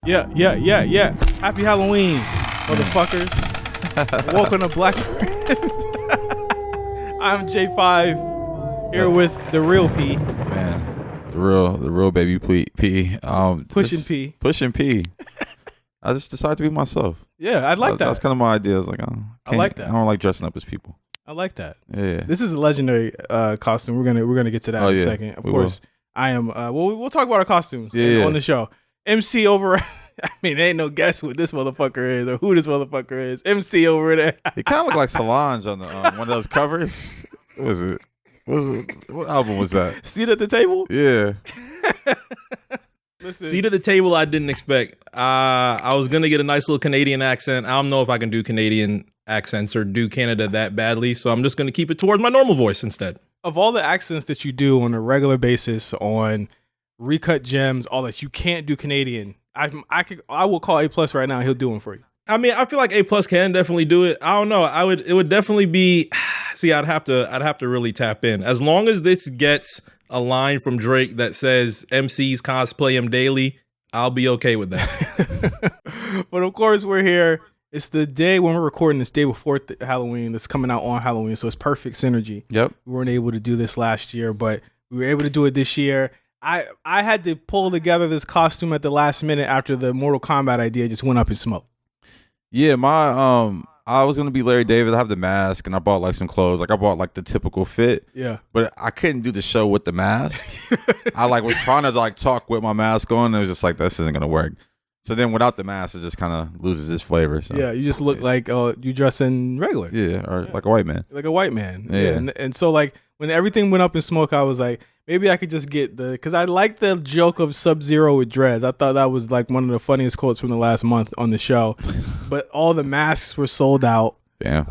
Yeah. Happy Halloween, motherfuckers. Welcome to BlkPrint. I'm J5 here with the real P. Man, the real baby P. Pushing P. I just decided to be myself. Yeah, I like that. That's kind of my idea. I was like, I like that. I don't like dressing up as people. I like that. Yeah. This is a legendary costume. We're gonna get to that in a second. Of course, I am. We'll talk about our costumes on the show. MC over. I mean, there ain't no guess what this motherfucker is or who this motherfucker is. MC over there. He kind of looked like Solange on the one of those covers. What was it? What album was that? Seat at the table. Yeah. Listen. Seat at the table I didn't expect. I was going to get a nice little Canadian accent. I don't know if I can do Canadian accents or do Canada that badly, so I'm just going to keep it towards my normal voice instead. Of all the accents that you do on a regular basis on Recut Gems, all that, you can't do Canadian. I will call A+ right now and he'll do them for you. I mean, I feel like A+ can definitely do it. I don't know. It would definitely be, see, I'd have to really tap in. As long as this gets a line from Drake that says MCs cosplay him daily, I'll be okay with that. But of course, we're here. It's the day when we're recording this, day before Halloween. That's coming out on Halloween, so it's perfect synergy. Yep. We weren't able to do this last year, but we were able to do it this year. I had to pull together this costume at the last minute after the Mortal Kombat idea just went up in smoke. Yeah, I was gonna be Larry David. I have the mask, and I bought like some clothes. Like I bought like the typical fit. Yeah. But I couldn't do the show with the mask. I was trying to talk with my mask on. And it was just like, this isn't gonna work. So then without the mask, it just kind of loses its flavor. So. Yeah, you just look like you dress in regular. Yeah, or like a white man. Like a white man. Yeah. And so like when everything went up in smoke, I was like, maybe I could just get because I like the joke of Sub-Zero with dreads. I thought that was like one of the funniest quotes from the last month on the show. But all the masks were sold out. Damn.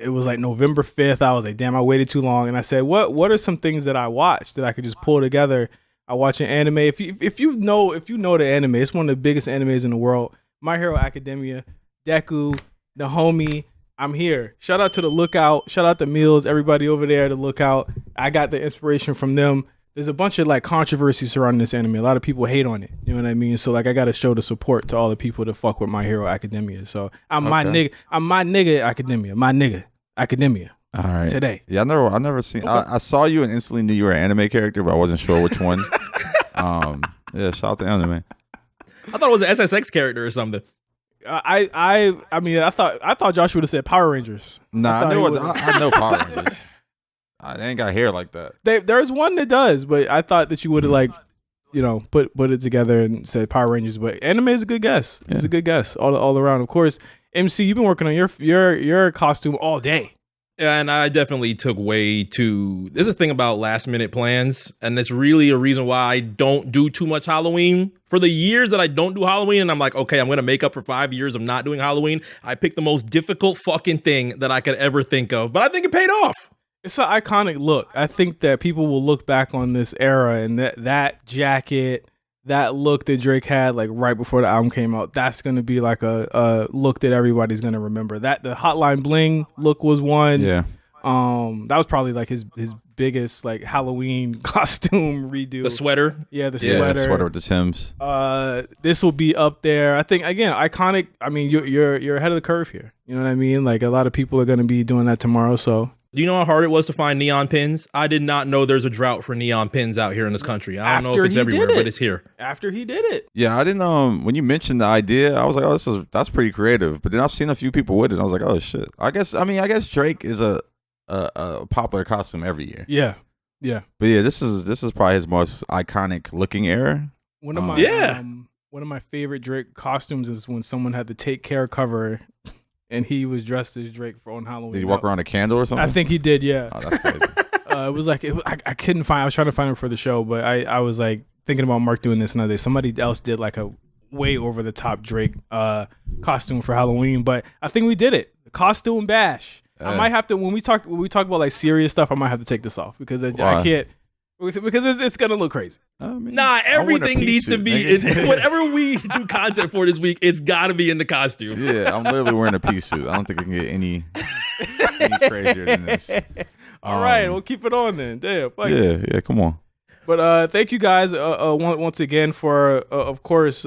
It was like November 5th. I was like, damn, I waited too long. And I said, what are some things that I watched that I could just pull together? I watch an anime. If you know the anime, it's one of the biggest animes in the world. My Hero Academia, Deku, the homie. I'm here. Shout out to the Lookout. Shout out to Meals, everybody over there at the Lookout. I got the inspiration from them. There's a bunch of like controversy surrounding this anime. A lot of people hate on it. You know what I mean? So like I gotta show the support to all the people that fuck with My Hero Academia. So I'm my nigga Academia. My nigga Academia. All right. Today. Yeah, I never seen. Okay. I saw you and instantly knew you were an anime character, but I wasn't sure which one. Yeah, shout out to anime. I thought it was an SSX character or something. I mean, I thought Josh would have said Power Rangers. Nah, I know Power Rangers. They ain't got hair like that. There's one that does, but I thought that you would have put it together and said Power Rangers. But anime is a good guess. Yeah. It's a good guess all around. Of course, MC, you've been working on your costume all day. Yeah, and I definitely took there's a thing about last minute plans, and it's really a reason why I don't do too much Halloween. For the years that I don't do Halloween, and I'm like, okay, I'm going to make up for 5 years of not doing Halloween, I picked the most difficult fucking thing that I could ever think of, but I think it paid off. It's an iconic look. I think that people will look back on this era and that jacket, that look that Drake had like right before the album came out, that's going to be like a look that everybody's going to remember. That the Hotline Bling look was one. Yeah. That was probably like his biggest like Halloween costume redo. The sweater. Yeah, the sweater with the Sims. This will be up there. I think again, iconic. I mean, you're ahead of the curve here. You know what I mean? Like a lot of people are going to be doing that tomorrow, so. Do you know how hard it was to find neon pins? I did not know there's a drought for neon pins out here in this country. I don't know if it's everywhere, but it's here. After he did it. Yeah, I didn't when you mentioned the idea, I was like, oh, that's pretty creative. But then I've seen a few people with it, and I was like, oh shit. I guess Drake is a popular costume every year. Yeah. Yeah. But yeah, this is probably his most iconic looking era. One of my favorite Drake costumes is when someone had the Take Care cover. And he was dressed as Drake on Halloween. Did he walk around a candle or something? I think he did, yeah. Oh, that's crazy. It was like, I couldn't find, I was trying to find him for the show, but I was like thinking about Mark doing this another day. Somebody else did like a way over the top Drake costume for Halloween, but I think we did it. The costume bash. I might have to, when we talk about like serious stuff, I might have to take this off because I can't, because it's going to look crazy. Everything needs to be whatever we do content for this week, it's got to be in the costume. Yeah, I'm literally wearing a pea suit. I don't think it can get any crazier than this. All right, we'll keep it on then. Damn. Yeah, come on. But thank you guys once again for, of course,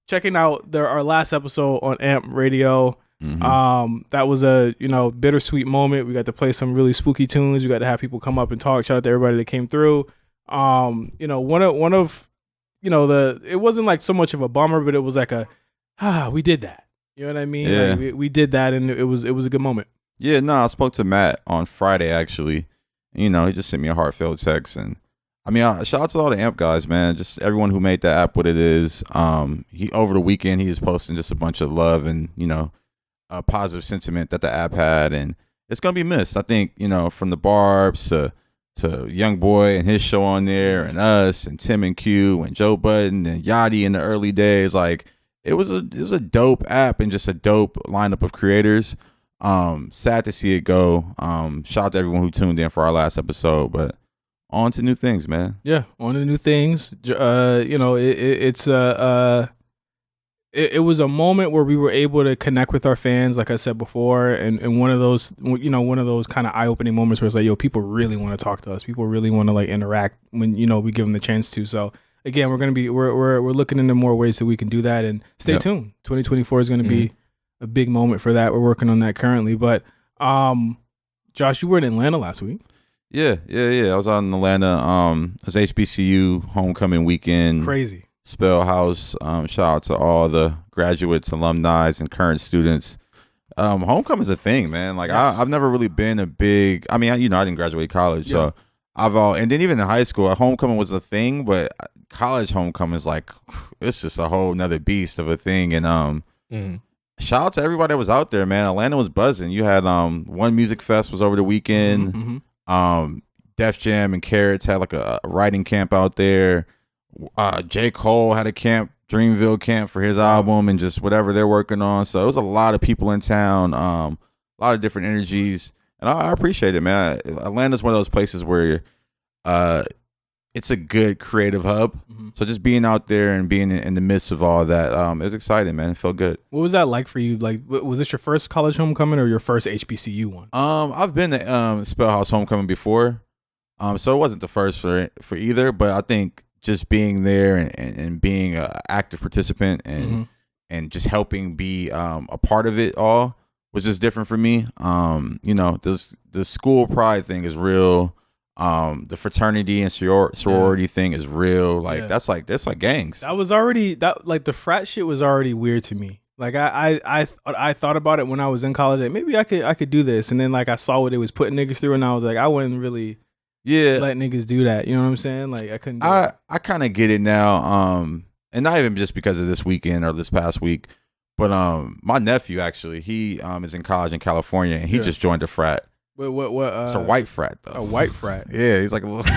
checking out our last episode on AMP Radio. Mhm. That was a bittersweet moment. We got to play some really spooky tunes. We got to have people come up and talk. Shout out to everybody that came through. One of it wasn't like so much of a bummer, but it was like we did that. You know what I mean? Yeah. Like we did that, and it was a good moment. Yeah, no, I spoke to Matt on Friday actually. He just sent me a heartfelt text, and I mean, shout out to all the AMP guys, man. Just everyone who made that app what it is. He over the weekend he was posting just a bunch of love and a positive sentiment that the app had, and it's gonna be missed. I think from the Barbs to Young Boy and his show on there, and us and Tim and Q and Joe Budden and Yachty in the early days. Like it was a dope app and just a dope lineup of creators. Sad to see it go. Shout out to everyone who tuned in for our last episode, but on to new things, man. Yeah, on to new things. It was a moment where we were able to connect with our fans, like I said before, and one of those kind of eye-opening moments where it's like, yo, people really want to talk to us. People really want to like interact when we give them the chance to. So again, we're looking into more ways that we can do that, and stay tuned. 2024 is going to be a big moment for that. We're working on that currently. But Josh, you were in Atlanta last week. Yeah. I was out in Atlanta. It was HBCU homecoming weekend. Crazy. Spell House. Shout out to all the graduates, alumni, and current students. Homecoming is a thing, man. Like Yes. I've never really been a big. I mean, I didn't graduate college, so and then even in high school, homecoming was a thing, but college homecoming is like it's just a whole nother beast of a thing. And shout out to everybody that was out there, man. Atlanta was buzzing. You had One Music Fest was over the weekend. Def Jam and Carrots had like a writing camp out there. J. Cole had a camp, Dreamville camp for his album and just whatever they're working on. So it was a lot of people in town, a lot of different energies, and I appreciate it, man. Atlanta's one of those places where it's a good creative hub. So just being out there and being in the midst of all that, it was exciting, man. It felt good. What was that like for you? Like, was this your first college homecoming or your first HBCU one? I've been to Spellhouse homecoming before, so it wasn't the first for either. But I think just being there and being an active participant and just helping be a part of it all was just different for me. The school pride thing is real. The fraternity and sorority thing is real. Like that's like gangs. That was already the frat shit was already weird to me. Like I thought about it when I was in college. Like maybe I could do this, and then like I saw what it was putting niggas through, and I was like, I wouldn't really let niggas do that. You know what I'm saying? Like I couldn't. I kind of get it now. And not even just because of this weekend or this past week, but my nephew actually he is in college in California, and he just joined a frat. What? It's a white frat though. A white frat. Yeah, he's like a little.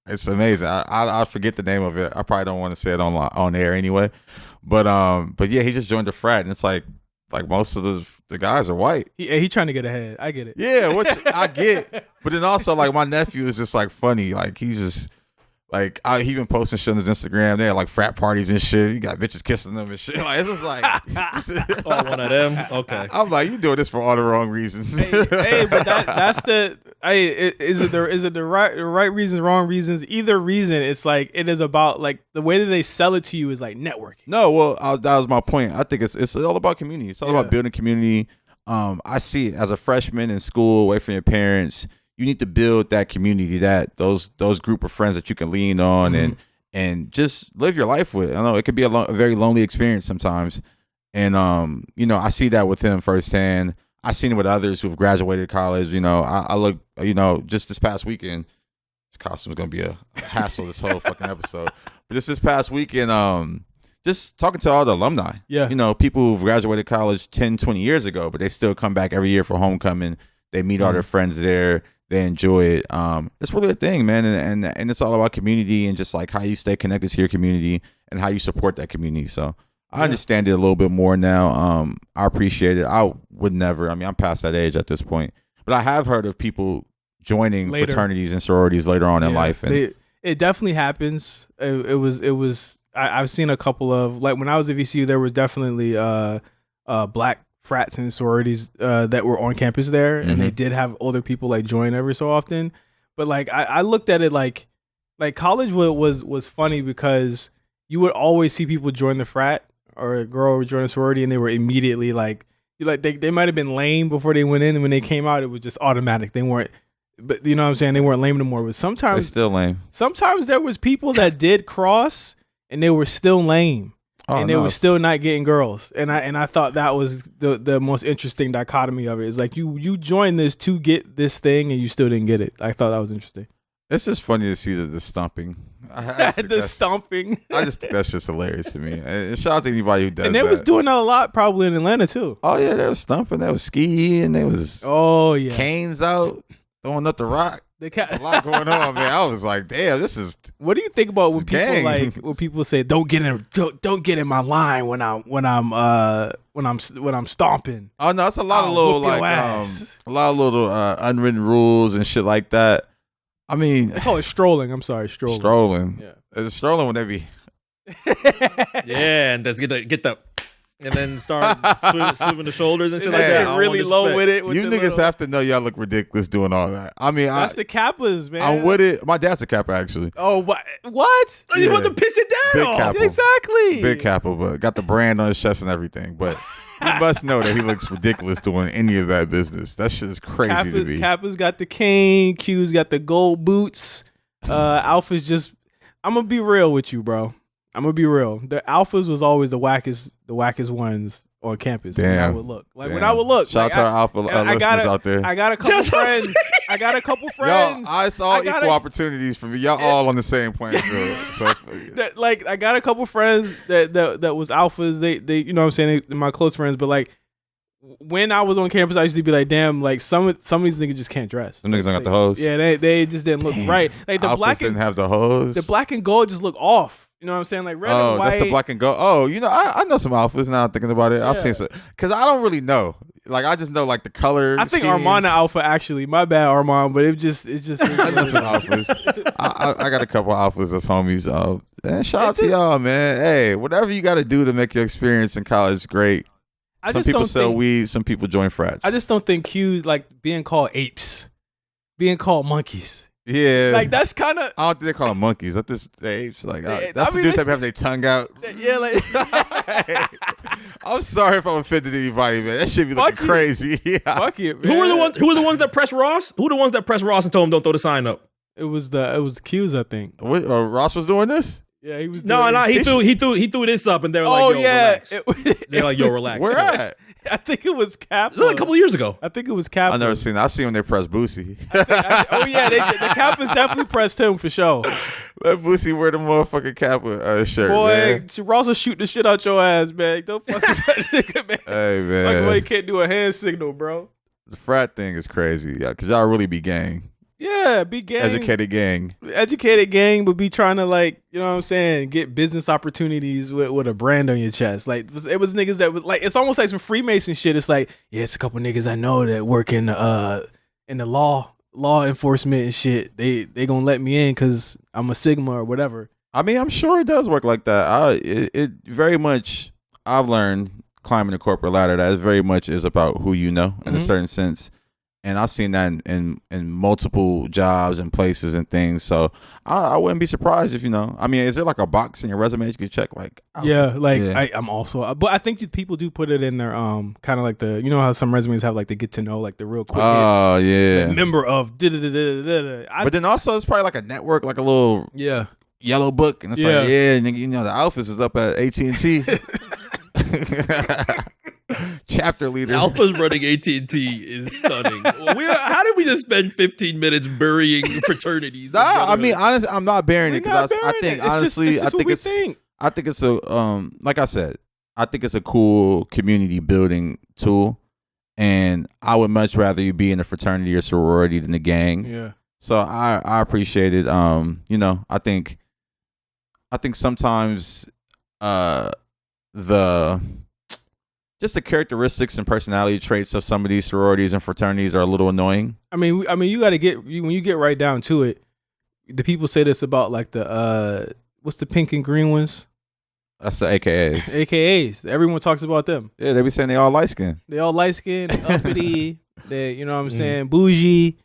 It's amazing. I forget the name of it. I probably don't want to say it on air anyway. But yeah, he just joined a frat, and it's like most of the guys are white. He trying to get ahead. I get it. Yeah, which I get. But then also like my nephew is just like funny. Like he's just like he been posting shit on his Instagram. They had like frat parties and shit. He got bitches kissing them and shit. Like it's just like oh, one of them. Okay. I'm like, you doing this for all the wrong reasons. hey, but that's the. Is it the right reasons, wrong reasons? Either reason, it's like it is about like the way that they sell it to you is like networking. No, well, that was my point. I think it's all about community. It's all about building community. I see it as a freshman in school, away from your parents. You need to build that community, that those group of friends that you can lean on and just live your life with. I know it could be a very lonely experience sometimes, and I see that with him firsthand. I've seen it with others who've graduated college. I look, just this past weekend, this costume is going to be a hassle this whole fucking episode. But just this past weekend, just talking to all the alumni. Yeah. People who've graduated college 10, 20 years ago, but they still come back every year for homecoming. They meet all their friends there. They enjoy it. It's really a thing, man. And it's all about community and just like how you stay connected to your community and how you support that community. So I understand it a little bit more now. I appreciate it. I would never. I mean, I'm past that age at this point, but I have heard of people joining fraternities and sororities later on in life. And it definitely happens. It was. I've seen a couple of, like when I was at VCU, there was definitely black frats and sororities that were on campus there, and they did have older people like join every so often. But like I looked at it like college was funny because you would always see people join the frat or a girl would join a sorority and they were immediately like they might have been lame before they went in, and when they came out, it was just automatic. They weren't, but you know what I'm saying? They weren't lame anymore. But They sometimes still lame. sometimes there was people that did cross and they were still lame. Oh, And they no, were still not getting girls, and I thought that was the most interesting dichotomy of it. It's like you joined this to get this thing, and you still didn't get it. I thought that was interesting. It's just funny to see the stomping. The stomping, I just think that's just hilarious to me. And shout out to anybody who does and they that. was doing that a lot probably in Atlanta too. Oh yeah, they was stomping. They was skiing. They was canes out, throwing up the rock. There's a lot going on, man. I was like, damn, this is. What do you think about when people gang. when people say don't get in my line when I'm stomping? Oh no, it's a lot of I'll little whoop your like ass. a lot of little unwritten rules and shit like that. I mean, They call it strolling. I'm sorry, strolling. strolling. Yeah. It's strolling when they be. Yeah, and just get the and then start swimming the shoulders and shit They like that. get I don't really want low with it. You niggas have to know y'all look ridiculous doing all that. I mean, That's the Kappas, man. I'm with it. My dad's a Kappa actually. Oh, what? You want to piss your dad Big off. Kappa. Exactly. Big Kappa, but got the brand on his chest and everything. But you must know that he looks ridiculous doing any of that business. That shit is crazy to me. Kappa's got the cane. Q's got the gold boots. Alpha's just. I'm gonna be real with you, bro. I'm gonna be real. The Alphas was always the wackest ones on campus. When I would look. When I would look. Shout out to our Alpha listeners out there. I got a couple friends. I got a couple friends. Y'all, I saw equal opportunities for me. Y'all all on the same playing field. So, I got a couple friends that was Alphas. They you know what I'm saying, they're my close friends, but like when I was on campus, I used to be like, damn, like some of these niggas just can't dress. Some niggas don't got the hose. Yeah, they just didn't look right. Like the Alphas didn't have the hose. The black and gold just look off. You know what I'm saying? Like red and white. That's the black and gold. Oh, you know, I know some Alphas now. Thinking about it, I've seen some because I don't really know. Like I just know like the color. I think Armand Alpha actually. My bad, Armand, but it just. I know some Alphas. I got a couple Alphas that's homies. And shout out to y'all, man. Hey, whatever you got to do to make your experience in college great. Some people sell weed. Some people join frats. I just don't think Q like being called apes, being called monkeys. Yeah, like that's kind of. I don't think they call them monkeys. That's just apes. Like that's the dudes that have their tongue out. Yeah, like. I'm sorry if I'm offended anybody, man. That shit be looking crazy. Yeah. Fuck it, man. Who were the ones that pressed Ross? Who were the ones that pressed Ross and told him don't throw the sign up? It was the Qs, I think. What, Ross was doing this? Yeah, he was. No, he threw this up, and they were like, "Yo, relax." They're like, "Yo, relax." Where at? I think it was Kappa. A couple of years ago. I think it was Kappa. I never seen it. I seen when they pressed Boosie. Oh yeah, the Kappas definitely pressed him for sure. Let Boosie wear the motherfucking Kappa shirt, man. Boy, Ross will shoot the shit out your ass, man. Don't fuck with that nigga, man. Hey, man. It's like why you can't do a hand signal, bro. The frat thing is crazy, because y'all really be gang. Yeah, be gang. Educated gang, but be trying to like, you know what I'm saying, get business opportunities with a brand on your chest. Like it was niggas that was like, it's almost like some Freemason shit. It's like, yeah, it's a couple niggas I know that work in the law enforcement and shit. They gonna let me in because I'm a Sigma or whatever. I mean, I'm sure it does work like that. It very much, I've learned climbing the corporate ladder that it very much is about who you know in a certain sense. And I've seen that in multiple jobs and places and things. So I wouldn't be surprised if, you know, I mean, is there like a box in your resume you could check? Like, I'm also, but I think people do put it in their, kind of like the, you know how some resumes have like the get to know, like the real quick hits. Oh, yeah. Like, member of But then also it's probably like a network, like a little yellow book. And it's like, nigga, you know, the office is up at AT&T. Chapter leader. Alpha's running AT&T is stunning. How did we just spend 15 minutes burying fraternities? I mean, honestly, I'm not burying it because I think honestly, I think it's a like I said, I think it's a cool community building tool, and I would much rather you be in a fraternity or sorority than a gang. Yeah. So I appreciate it. You know, I think sometimes just the characteristics and personality traits of some of these sororities and fraternities are a little annoying. I mean, you got to when you get right down to it, the people say this about like the what's the pink and green ones? That's the AKAs. AKAs. Everyone talks about them. Yeah, they be saying they all light skinned. They all light skinned, uppity. They, you know what I'm saying, bougie.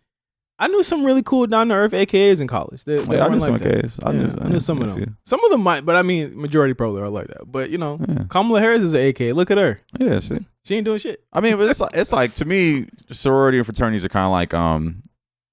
I knew some really cool down to earth AKAs in college. They I knew weren't some like that. AKAs. I knew some of them. Some of them might, but I mean, majority probably are like that. But you know, Kamala Harris is an AKA. Look at her. Yeah, see. She ain't doing shit. I mean, but it's like to me, sorority and fraternities are kind of like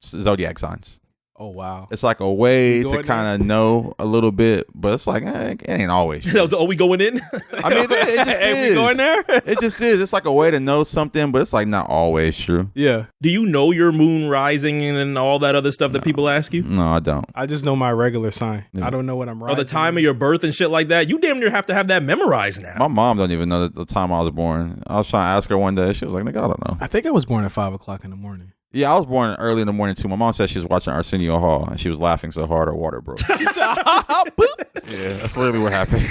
zodiac signs. Oh wow. It's like a way to kind of know a little bit, but it's like it ain't always. Are we going in? I mean, it just is. We going there? It just is. It's like a way to know something, but it's like not always true. Yeah. Do you know your moon rising and all that other stuff that people ask you? No, I don't. I just know my regular sign. Yeah. I don't know what I'm rising. Or the time of your birth and shit like that. You damn near have to have that memorized now. My mom don't even know the time I was born. I was trying to ask her one day. She was like, "Nigga, I don't know." I think I was born at 5 o'clock in the morning. Yeah, I was born early in the morning too. My mom said she was watching Arsenio Hall and she was laughing so hard her water broke. She said, boop. Yeah, that's literally what happened.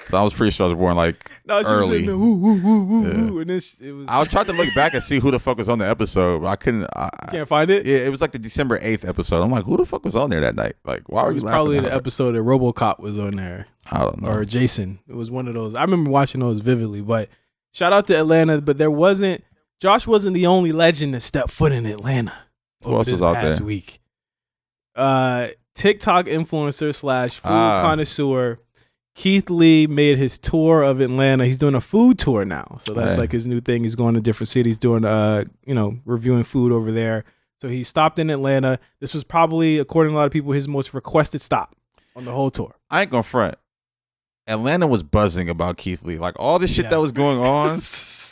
So I was pretty sure I was born like early. And then it was. I tried to look back and see who the fuck was on the episode, but I couldn't. Can't find it? Yeah, it was like the December 8th episode. I'm like, who the fuck was on there that night? Like, why were you laughing? Probably the episode that RoboCop was on there. I don't know. Or Jason. It was one of those. I remember watching those vividly, but shout out to Atlanta, but Josh wasn't the only legend that stepped foot in Atlanta. Who else was out there? Last week. TikTok influencer / food connoisseur Keith Lee made his tour of Atlanta. He's doing a food tour now. So that's like his new thing. He's going to different cities doing reviewing food over there. So he stopped in Atlanta. This was probably, according to a lot of people, his most requested stop on the whole tour. I ain't gonna front. Atlanta was buzzing about Keith Lee. Like all the shit that was going on,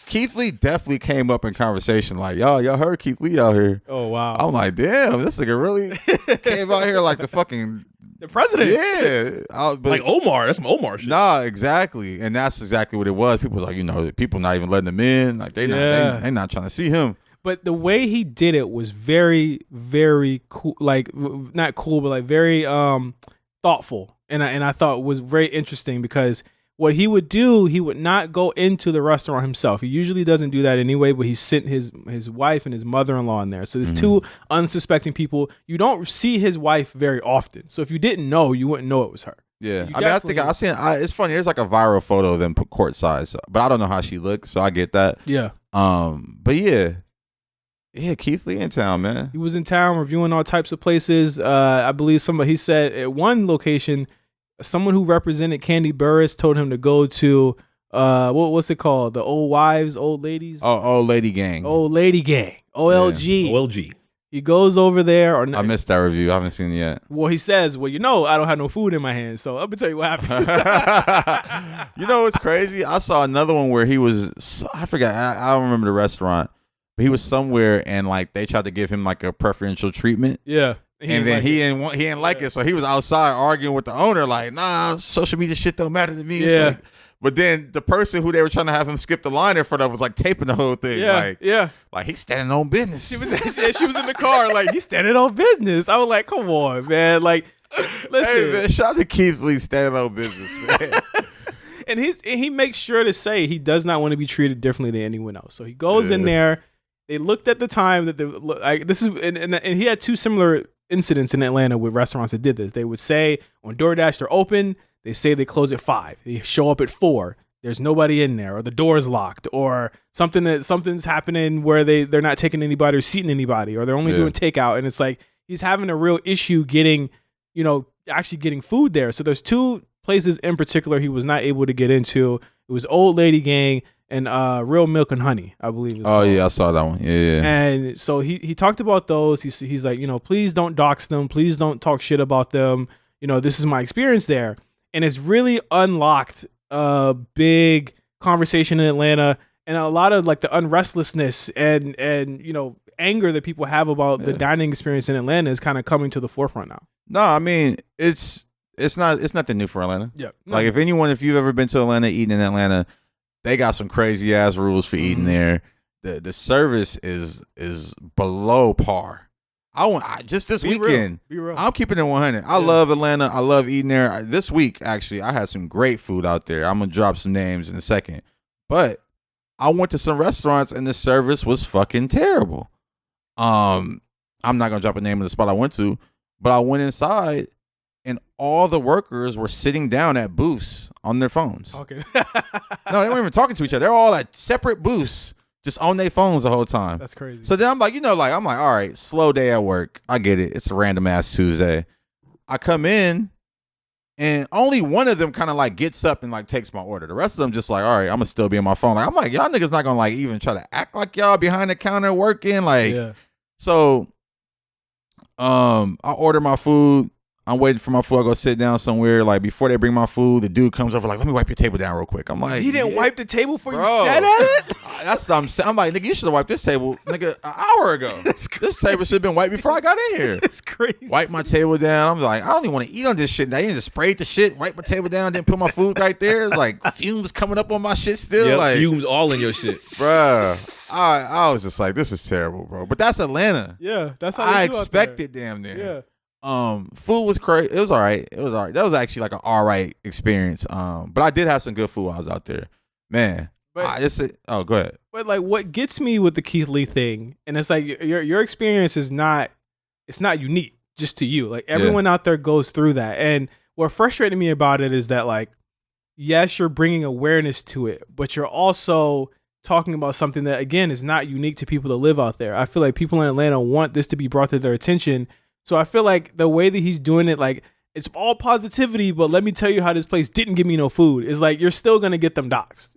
Keith Lee definitely came up in conversation. Like, y'all heard Keith Lee out here. Oh, wow. I'm like, damn, this nigga really came out here like the fucking... The president. Yeah. Like Omar. That's some Omar shit. Nah, exactly. And that's exactly what it was. People was like, people not even letting him in. Like, they not trying to see him. But the way he did it was very, very cool. Like, not cool, but like very thoughtful. And I thought was very interesting because what he would do, he would not go into the restaurant himself. He usually doesn't do that anyway, but he sent his wife and his mother-in-law in there. So there's two unsuspecting people. You don't see his wife very often. So if you didn't know, you wouldn't know it was her. Yeah. I think I seen it's funny. There's like a viral photo of them courtside, but I don't know how she looks, so I get that. Yeah. But yeah. Yeah, Keith Lee in town, man. He was in town reviewing all types of places. I believe he said at one location, someone who represented Candy Burris told him to go to what's it called? The old ladies? Oh, old lady gang. Old lady gang. OLG. Yeah. OLG. He goes over there. I missed that review. I haven't seen it yet. Well, he says, I don't have no food in my hands, so I'm gonna tell you what happened. You know what's crazy? I saw another one where he was, I forgot, I don't remember the restaurant, but he was somewhere and like they tried to give him like a preferential treatment. Yeah. He didn't like it, so he was outside arguing with the owner, like, nah, social media shit don't matter to me. Yeah. Like, but then the person who they were trying to have him skip the line in front of was like taping the whole thing. Yeah. Like he's standing on business. She was in the car, like, he's standing on business. I was like, come on, man. Like, listen. Hey, man, shout out to Keith Lee standing on business, man. And he makes sure to say he does not want to be treated differently than anyone else. So he goes in there. They looked at the time that and he had two similar incidents in Atlanta with restaurants that did this. They would say on DoorDash they're open. They say they close at 5. They show up at 4. There's nobody in there, or the door's locked, or something's happening where they're not taking anybody or seating anybody, or they're only doing takeout. And it's like he's having a real issue actually getting food there. So there's two places in particular he was not able to get into. It was Old Lady Gang and Real Milk and Honey, I believe. Yeah, I saw that one. Yeah. And so he talked about those. He's like, please don't dox them. Please don't talk shit about them. This is my experience there. And it's really unlocked a big conversation in Atlanta and a lot of like the unrestlessness and anger that people have about the dining experience in Atlanta is kind of coming to the forefront now. No, I mean, it's nothing new for Atlanta. Yeah. Like if you've ever been to Atlanta, eating in Atlanta, they got some crazy ass rules for eating there. The service is below par. Just this weekend. Be real. I'm keeping it 100. I love Atlanta. I love eating there. This week, actually, I had some great food out there. I'm gonna drop some names in a second, but I went to some restaurants and the service was fucking terrible. I'm not gonna drop a name of the spot I went to, but I went inside and all the workers were sitting down at booths on their phones. Okay. No, they weren't even talking to each other. They're all at separate booths just on their phones the whole time. That's crazy. So then I'm like, all right, slow day at work. I get it. It's a random ass Tuesday. I come in and only one of them kind of like gets up and like takes my order. The rest of them just like, all right, I'm gonna still be on my phone. Like I'm like, y'all niggas not gonna like even try to act like y'all behind the counter working. Like, so I order my food. I'm waiting for my food. I go sit down somewhere. Like before they bring my food, the dude comes over like, let me wipe your table down real quick. I'm like, he didn't wipe the table before you sat at it? That's what I'm saying. I'm like, nigga, you should have wiped this table, nigga, an hour ago. This table should have been wiped before I got in here. It's crazy. Wipe my table down. I'm like, I don't even want to eat on this shit. I just sprayed the shit, wipe my table down, didn't put my food right there. It's like fumes coming up on my shit still. Yep, like fumes all in your shit. Bruh. I was just like, this is terrible, bro. But that's Atlanta. Yeah, that's how I expected damn near. Yeah. Food was crazy. It was all right. That was actually like an all right experience. But I did have some good food while I was out there. Man. But, go ahead. But like what gets me with the Keith Lee thing, and it's like your experience is not unique just to you. Like everyone out there goes through that. And what frustrated me about it is that like, yes, you're bringing awareness to it, but you're also talking about something that again is not unique to people that live out there. I feel like people in Atlanta want this to be brought to their attention. So I feel like the way that he's doing it, like it's all positivity, but let me tell you how this place didn't give me no food. It's like you're still gonna get them doxxed.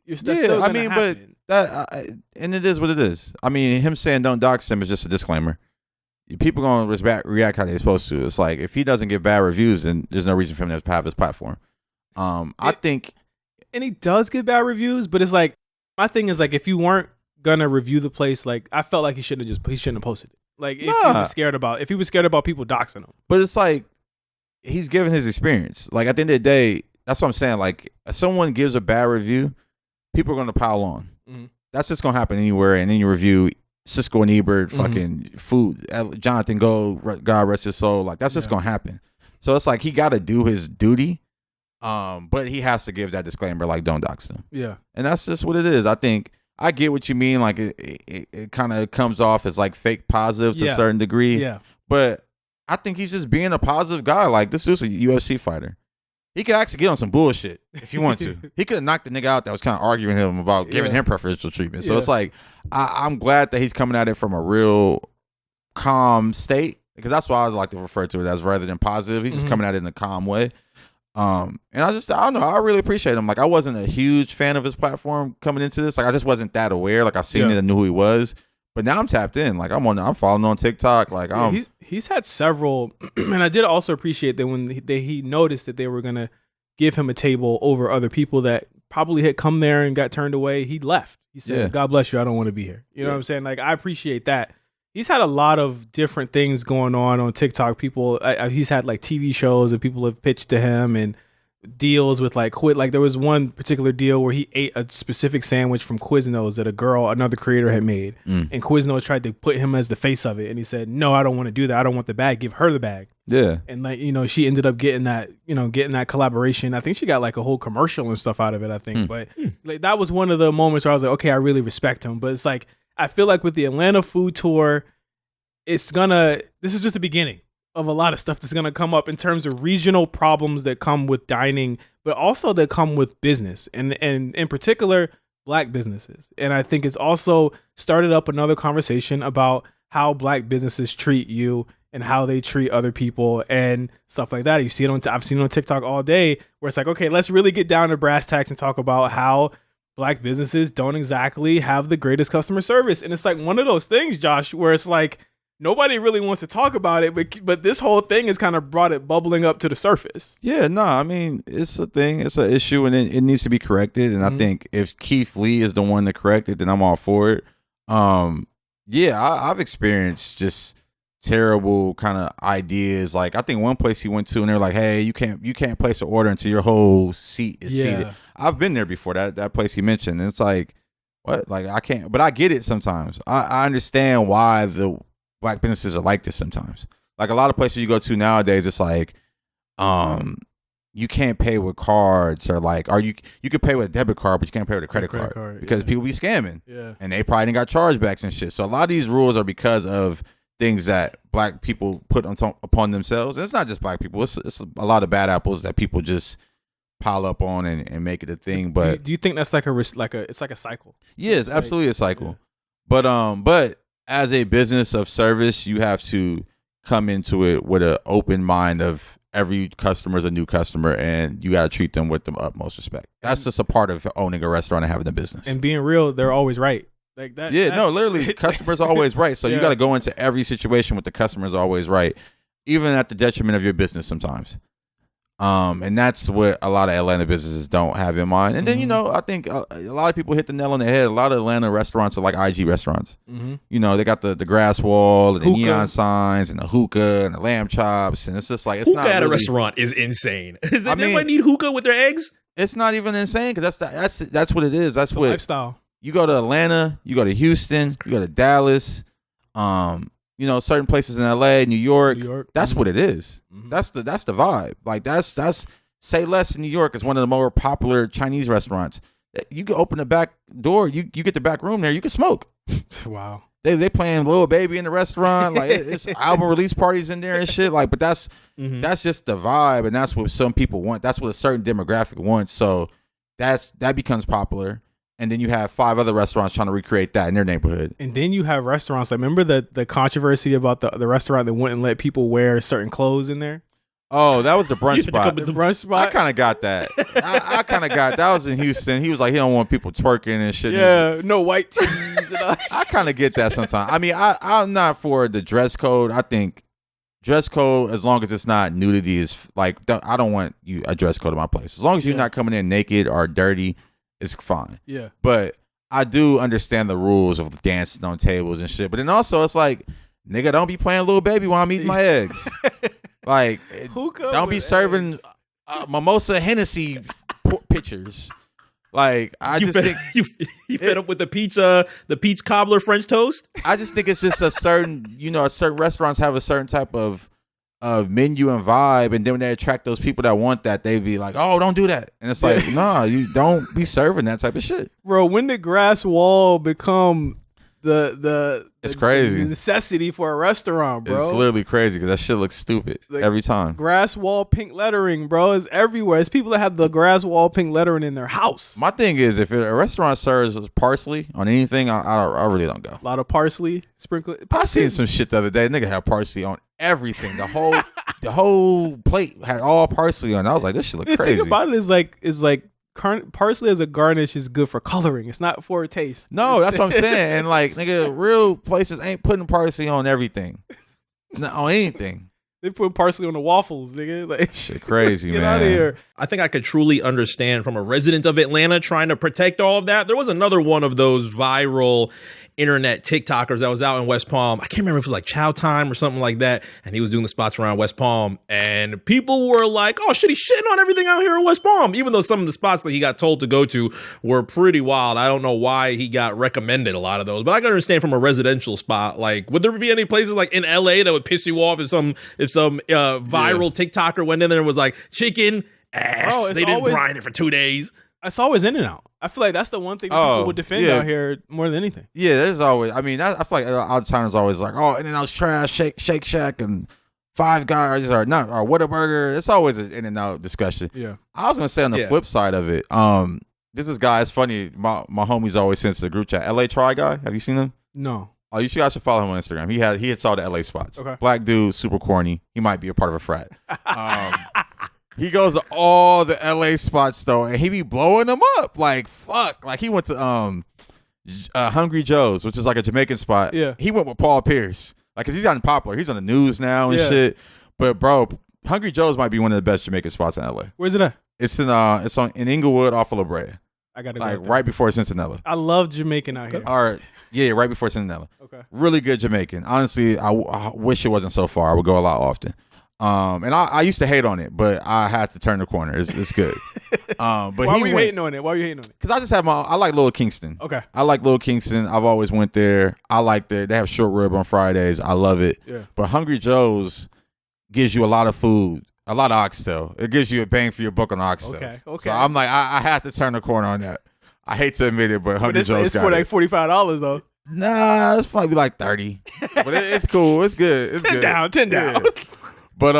And it is what it is. I mean, him saying don't dox him is just a disclaimer. People gonna react how they're supposed to. It's like if he doesn't get bad reviews, then there's no reason for him to have his platform. I think, and he does get bad reviews, but it's like my thing is like if you weren't gonna review the place, like I felt like he shouldn't have posted it. Like if he was scared about people doxing him. But it's like he's giving his experience. Like at the end of the day, that's what I'm saying. Like if someone gives a bad review, people are gonna pile on. Mm-hmm. That's just gonna happen anywhere. And then you review Cisco and Ebert, fucking food, Jonathan Gold, God rest his soul. Like that's just gonna happen. So it's like he got to do his duty, but he has to give that disclaimer, like don't dox them. Yeah, and that's just what it is. I think I get what you mean. Like it kind of comes off as like fake positive to a certain degree. Yeah, but I think he's just being a positive guy. Like this is a UFC fighter. He could actually get on some bullshit if he wanted to. He could have knocked the nigga out that was kind of arguing him about giving him preferential treatment. So it's like, I'm glad that he's coming at it from a real calm state, because that's why I like to refer to it as, rather than positive. He's just coming at it in a calm way. And I don't know. I really appreciate him. Like I wasn't a huge fan of his platform coming into this. Like I just wasn't that aware. Like I seen it and knew who he was. But now I'm tapped in. Like I'm following on TikTok. Like he's had several, and I did also appreciate that when he noticed that they were gonna give him a table over other people that probably had come there and got turned away. He left. He said, "God bless you. I don't want to be here." You know what I'm saying? Like I appreciate that. He's had a lot of different things going on TikTok. People, he's had like TV shows that people have pitched to him and deals with like quit. Like there was one particular deal where he ate a specific sandwich from Quiznos that another creator had made, and Quiznos tried to put him as the face of it, and he said, "No, I don't want to do that. I don't want the bag. Give her the bag." Yeah, and like she ended up getting that collaboration. I think she got like a whole commercial and stuff out of it. I think, but like that was one of the moments where I was like, okay, I really respect him. But it's like I feel like with the Atlanta food tour, this is just the beginning of a lot of stuff that's going to come up in terms of regional problems that come with dining, but also that come with business and in particular Black businesses. And I think it's also started up another conversation about how Black businesses treat you and how they treat other people and stuff like that. I've seen it on TikTok all day where it's like, okay, let's really get down to brass tacks and talk about how Black businesses don't exactly have the greatest customer service. And it's like one of those things, Josh, where it's like, nobody really wants to talk about it, but this whole thing has kind of brought it bubbling up to the surface. Yeah, no, I mean, it's a thing. It's an issue, and it needs to be corrected. And I think if Keith Lee is the one to correct it, then I'm all for it. I've experienced just terrible kind of ideas. Like I think one place he went to, and they're like, "Hey, you can't place an order until your whole seat is seated." I've been there before. That place he mentioned, and it's like, what? Like I can't. But I get it sometimes. I understand why the Black businesses are like this sometimes. Like a lot of places you go to nowadays, it's like, you can't pay with cards, or you could pay with a debit card, but you can't pay with a credit card because people be scamming. Yeah. And they probably didn't got chargebacks and shit. So a lot of these rules are because of things that Black people put upon themselves. And it's not just Black people. It's a lot of bad apples that people just pile up on and make it a thing. But do you think that's like it's like a cycle? Yeah, it's absolutely a cycle. But as a business of service, you have to come into it with an open mind of every customer is a new customer, and you got to treat them with the utmost respect. That's just a part of owning a restaurant and having a business. And being real, they're always right. Like that. Yeah, no, literally, customers are always right. So you got to go into every situation with the customers always right, even at the detriment of your business sometimes. And that's what a lot of Atlanta businesses don't have in mind. And then, I think a lot of people hit the nail on the head. A lot of Atlanta restaurants are like IG restaurants. They got the grass wall and the neon signs and the hookah and the lamb chops. And it's just like, it's hookah not at really, a restaurant is insane. Does anybody need hookah with their eggs? It's not even insane because that's what it is. That's what lifestyle. You go to Atlanta, you go to Houston, you go to Dallas, certain places in LA, New York. That's what it is. That's the vibe. Like that's Say Less in New York is one of the more popular Chinese restaurants. You can open the back door, you get the back room there, you can smoke. Wow. They playing Lil Baby in the restaurant, like it's album release parties in there and shit. Like, but that's just the vibe, and that's what some people want. That's what a certain demographic wants. So that becomes popular. And then you have 5 other restaurants trying to recreate that in their neighborhood. And then you have restaurants. Like, remember the controversy about the restaurant that wouldn't let people wear certain clothes in there? Oh, that was the brunch spot. The brunch spot? I kind of got that. I kind of got that. Was in Houston. He was like, he don't want people twerking and shit. Yeah, no white tees and all. I kind of get that sometimes. I mean, I'm not for the dress code. I think dress code, as long as it's not nudity, is like, I don't want a dress code in my place. As long as you're not coming in naked or dirty, it's fine. Yeah. But I do understand the rules of dancing on tables and shit. But then also it's like, nigga, don't be playing Lil Baby while I'm eating my eggs. Like, don't be serving mimosa Hennessy pictures. Like, I just think you fed up with the peach cobbler French toast. I just think it's just a certain restaurants have a certain type of menu and vibe, and then when they attract those people that want that, they be like, oh, don't do that. And it's like, nah, you don't be serving that type of shit. Bro, when did grass wall become it's crazy. The necessity for a restaurant, bro? It's literally crazy because that shit looks stupid every time. Grass wall pink lettering, bro, is everywhere. It's people that have the grass wall pink lettering in their house. My thing is, if a restaurant serves parsley on anything, I really don't go. A lot of parsley sprinkle. I seen some shit the other day. Nigga had parsley on everything. The whole plate had all parsley on it. I was like, this shit look crazy. The thing about it is like parsley as a garnish is good for coloring. It's not for taste. No, that's what I'm saying. And like, nigga, real places ain't putting parsley on everything. Not on anything. They put parsley on the waffles, nigga. Like, shit crazy, get man. out of here. I think I could truly understand from a resident of Atlanta trying to protect all of that. There was another one of those viral internet TikTokers that was out in West Palm. I can't remember if it was like Chow Time or something like that. And he was doing the spots around West Palm. And people were like, oh shit, he's shitting on everything out here in West Palm. Even though some of the spots that he got told to go to were pretty wild. I don't know why he got recommended a lot of those. But I can understand from a residential spot, like, would there be any places like in LA that would piss you off if some viral TikToker went in there and was like, chicken, ass. They didn't brine it for 2 days. It's always In-N-Out. I feel like that's the one thing people would defend out here more than anything. Yeah, there's always. I mean, I feel like out of town is always like, oh, In-N-Out's trash, Shake Shack, and Five Guys, or Whataburger. It's always an In-N-Out discussion. Yeah. I was gonna say on the flip side of it, this is guy. It's funny. My homies always sends the group chat. LA Try Guy. Have you seen him? No. Oh, you guys should follow him on Instagram. He hits all the LA spots. Okay. Black dude, super corny. He might be a part of a frat. He goes to all the LA spots though, and he be blowing them up. Like, fuck. Like, he went to Hungry Joe's, which is like a Jamaican spot. Yeah. He went with Paul Pierce. Like, cause he's gotten popular. He's on the news now and shit. But bro, Hungry Joe's might be one of the best Jamaican spots in LA. Where's it at? It's in Inglewood off of La Brea. I gotta go. Like right before Cincinnati. I love Jamaican out here. All right. Yeah, right before Cincinnati. Okay. Really good Jamaican. Honestly, I wish it wasn't so far. I would go a lot often. And I used to hate on it, but I had to turn the corner. It's good. But Why were you hating on it? Why were you hating on it? Because I just have I like Little Kingston. Okay. I like Little Kingston. I've always went there. I like they have short rib on Fridays. I love it. Yeah. But Hungry Joe's gives you a lot of food, a lot of oxtail. It gives you a bang for your buck on oxtail. Okay. So I'm like, I had to turn the corner on that. I hate to admit it, but Hungry Joe's it's for like $45 though. Nah, it's probably like 30. But it's cool. It's good. It's 10 good. 10 down. But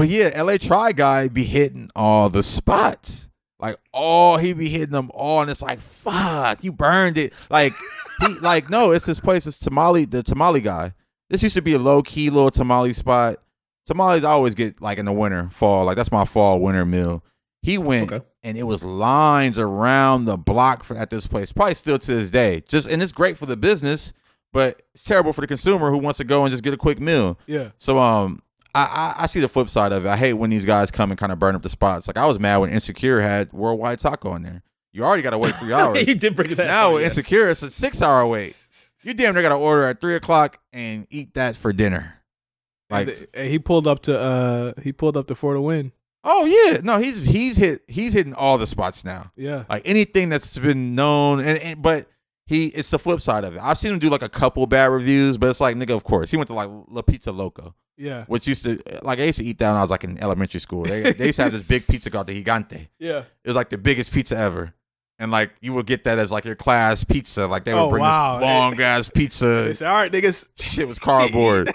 yeah, LA Try Guy be hitting all the spots. Like, he be hitting them all, and it's like, fuck, you burned it. Like, no, it's this place. It's the tamale guy. This used to be a low key little tamale spot. Tamales I always get like in the winter, fall. Like that's my fall winter meal. He went and it was lines around the block at this place. Probably still to this day. And it's great for the business, but it's terrible for the consumer who wants to go and just get a quick meal. Yeah. So I see the flip side of it. I hate when these guys come and kind of burn up the spots. Like I was mad when Insecure had Worldwide Taco in there. You already got to wait 3 hours. He did bring that. Now with Insecure, it's a 6-hour wait. You damn near got to order at 3:00 and eat that for dinner. Like he pulled up to for the win. Oh yeah, no, he's hitting all the spots now. Yeah, like anything that's been known, but it's the flip side of it. I've seen him do like a couple bad reviews, but it's like nigga, of course he went to like La Pizza Loca. Yeah, which used to like I used to eat that when I was like in elementary school. They used to have this big pizza called the Gigante. Yeah, it was like the biggest pizza ever. And like you would get that as like your class pizza. Like they would bring this long ass pizza. They said, all right, niggas. Shit was cardboard.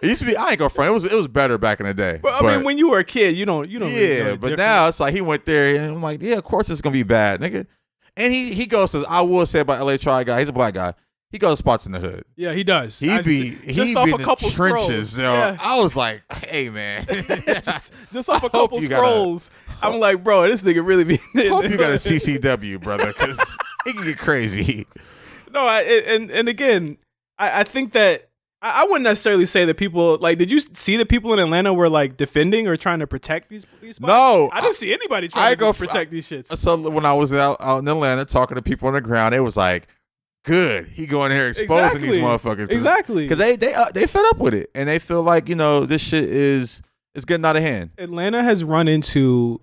It used to be. I ain't gonna front. It was better back in the day. But I mean, when you were a kid, you don't. Yeah, really but now it's like he went there, and I'm like, yeah, of course it's gonna be bad, nigga. And he goes to. I will say about LA Try guy. He's a black guy. He goes to spots in the hood. Yeah, he does. He be in the trenches. Yo. Yeah. I was like, hey man, just off a couple scrolls. I'm like, bro, this nigga really be. Hope you got a CCW, brother, because it can get crazy. No, and again, I think that I wouldn't necessarily say that people like. Did you see the people in Atlanta were like defending or trying to protect these spots? No, I didn't see anybody trying to protect these shits. So when I was out in Atlanta talking to people on the ground, it was like, good. He going here exposing these motherfuckers. Exactly. Because they fed up with it. And they feel like, this shit is getting out of hand. Atlanta has run into,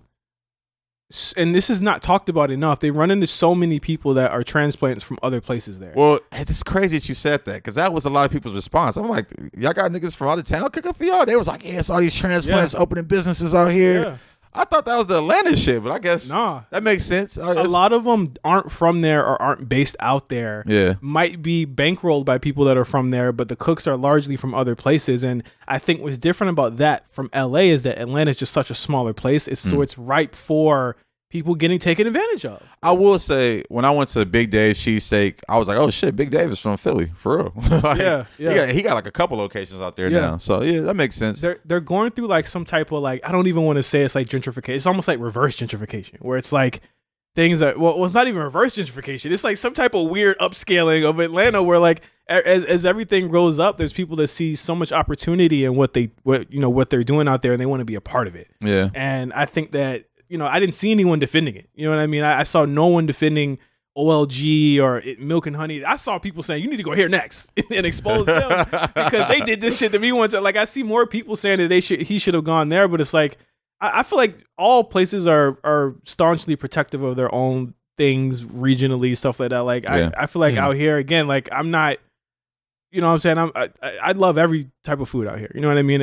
and this is not talked about enough, they run into so many people that are transplants from other places there. Well, it's crazy that you said that because that was a lot of people's response. I'm like, y'all got niggas from out of town cooking for y'all? They was like, yeah, it's all these transplants opening businesses out here. Yeah. I thought that was the Atlanta shit, but I guess that makes sense. A lot of them aren't from there or aren't based out there. Yeah. Might be bankrolled by people that are from there, but the cooks are largely from other places. And I think what's different about that from LA is that Atlanta is just such a smaller place. So it's ripe for people getting taken advantage of. I will say, when I went to Big Dave's Cheesesteak, I was like, oh shit, Big Dave is from Philly, for real. Like, He got like a couple locations out there now. So yeah, that makes sense. They're going through like some type of like, I don't even want to say it's like gentrification. It's almost like reverse gentrification, where it's like things that, well, it's not even reverse gentrification. It's like some type of weird upscaling of Atlanta where like, as everything grows up, there's people that see so much opportunity in what they're doing out there, and they want to be a part of it. Yeah. And I think that, I didn't see anyone defending it. You know what I mean? I saw no one defending OLG or Milk and Honey. I saw people saying, you need to go here next and expose them because they did this shit to me once. Like, I see more people saying that he should have gone there, but it's like, I feel like all places are staunchly protective of their own things regionally, stuff like that. Like, I feel like out here, again, like, I'm not, you know what I'm saying? I love every type of food out here. You know what I mean?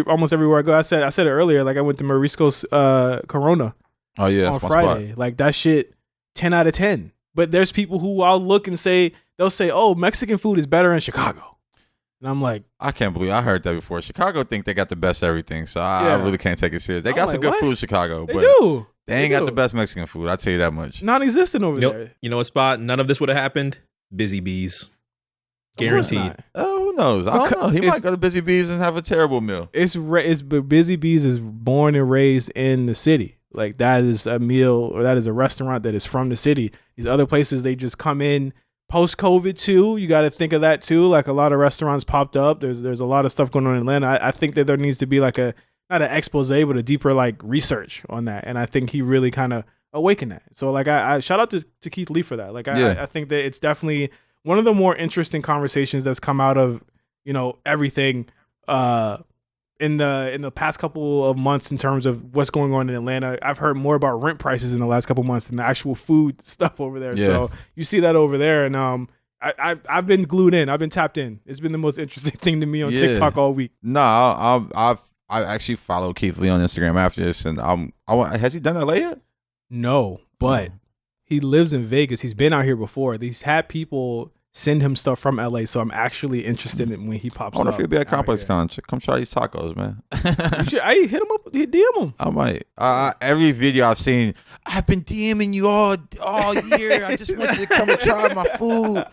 Almost everywhere I go. I said it earlier. Like I went to Marisco's Corona. Oh yeah, on Friday. Spot. Like that shit, 10 out of 10. But there's people who I'll look and they'll say, "Oh, Mexican food is better in Chicago," and I'm like, I can't believe I heard that before. Chicago think they got the best everything, so I really can't take it serious. They got some good food in Chicago, but they ain't got the best Mexican food. I'll tell you that much. Non-existent over there. You know what spot? None of this would have happened. Busy Bees. Guaranteed. Oh, who knows? I don't know. He might go to Busy Bees and have a terrible meal. Busy Bees is born and raised in the city. Like that is a meal or that is a restaurant that is from the city. These other places, they just come in post-COVID too. You got to think of that too. Like a lot of restaurants popped up. There's a lot of stuff going on in Atlanta. I think that there needs to be like not an expose, but a deeper like research on that. And I think he really kind of awakened that. So like I shout out to Keith Lee for that. Like I think that it's definitely one of the more interesting conversations that's come out of, everything in the past couple of months in terms of what's going on in Atlanta. I've heard more about rent prices in the last couple of months than the actual food stuff over there. Yeah. So you see that over there, and I've been glued in. I've been tapped in. It's been the most interesting thing to me on TikTok all week. No, I actually follow Keith Lee on Instagram after this, and has he done LA yet? No, but he lives in Vegas. He's been out here before. He's had people send him stuff from LA. So I'm actually interested in when he pops up. I wonder if he'll be at Complex here. Con. Come try these tacos, man. I hit him up, DM him. I might. Every video I've seen, I've been DMing you all year. I just want you to come and try my food.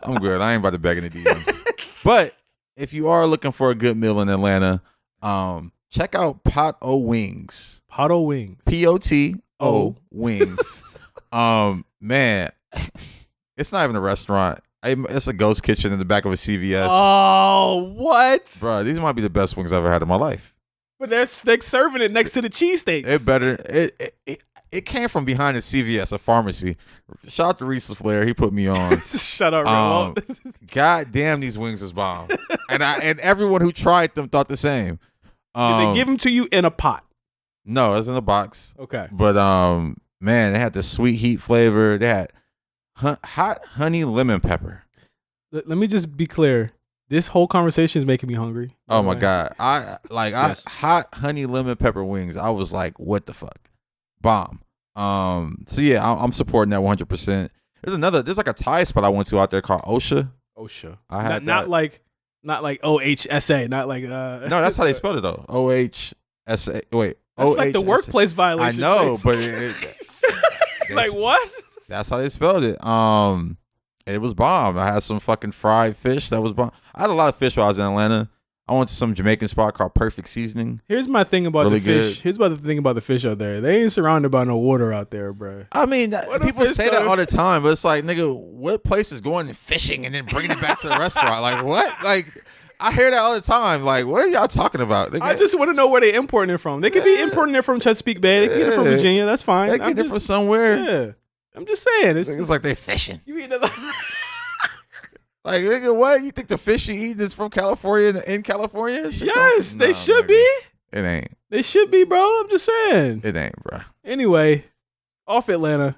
I'm good. I ain't about to beg in the DMs. But if you are looking for a good meal in Atlanta, check out Pot O Wings. Pot O Wings. POTO Wings. Man, it's not even a restaurant. It's a ghost kitchen in the back of a CVS. Oh, what? Bro, these might be the best wings I've ever had in my life. But they're serving it next to the cheesesteaks. It came from behind the CVS, a pharmacy. Shout out to Reese Flair. He put me on. Shut up, Red. God damn, these wings was bomb. And everyone who tried them thought the same. Did they give them to you in a pot? No, it was in a box. Okay. But man, they had the sweet heat flavor. They had hot honey lemon pepper. Let me just be clear. This whole conversation is making me hungry. Oh my God. Hot honey lemon pepper wings. I was like, what the fuck? Bomb. So yeah, I'm supporting that 100%. There's like a Thai spot I went to out there called Osha. I had not like OHSA, not like No, that's how they spelled it though. OHSA. Wait. That's like the workplace violation. I know, but like what? That's how they spelled it. It was bomb. I had some fucking fried fish that was bomb. I had a lot of fish while I was in Atlanta. I went to some Jamaican spot called Perfect Seasoning. Here's my thing about really the fish. Good. Here's about the thing about the fish out there. They ain't surrounded by no water out there, bro. I mean, people say that all the time, but it's like, nigga, what place is going fishing and then bringing it back to the restaurant? Like, what? Like, I hear that all the time. Like, what are y'all talking about? Nigga? I just want to know where they importing it from. They could be importing it from Chesapeake Bay. They can get it from Virginia. That's fine. They get it from somewhere. Yeah. I'm just saying. It's like they fishing. You eat like, nigga, what? You think the fish you eat is from California in California? Yes, they should be. It ain't. They should be, bro. I'm just saying. It ain't, bro. Anyway, off Atlanta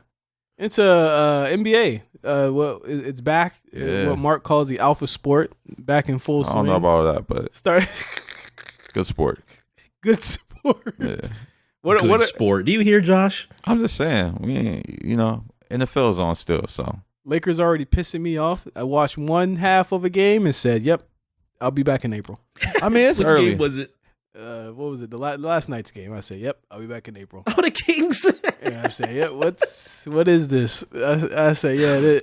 into NBA. Well, it's back. What Mark calls the alpha sport, back in full swing. I don't know about all that, but good sport. Good sport. Yeah. Good sport. Do you hear, Josh? I'm just saying, we ain't, NFL's on still, so. Lakers already pissing me off. I watched one half of a game and said, "Yep, I'll be back in April." I mean, it's Which early. game was it? What was it? The last night's game. I said, "Yep, I'll be back in April." Oh, the Kings. Yeah, I say, "Yeah, what is this?" I say, "Yeah,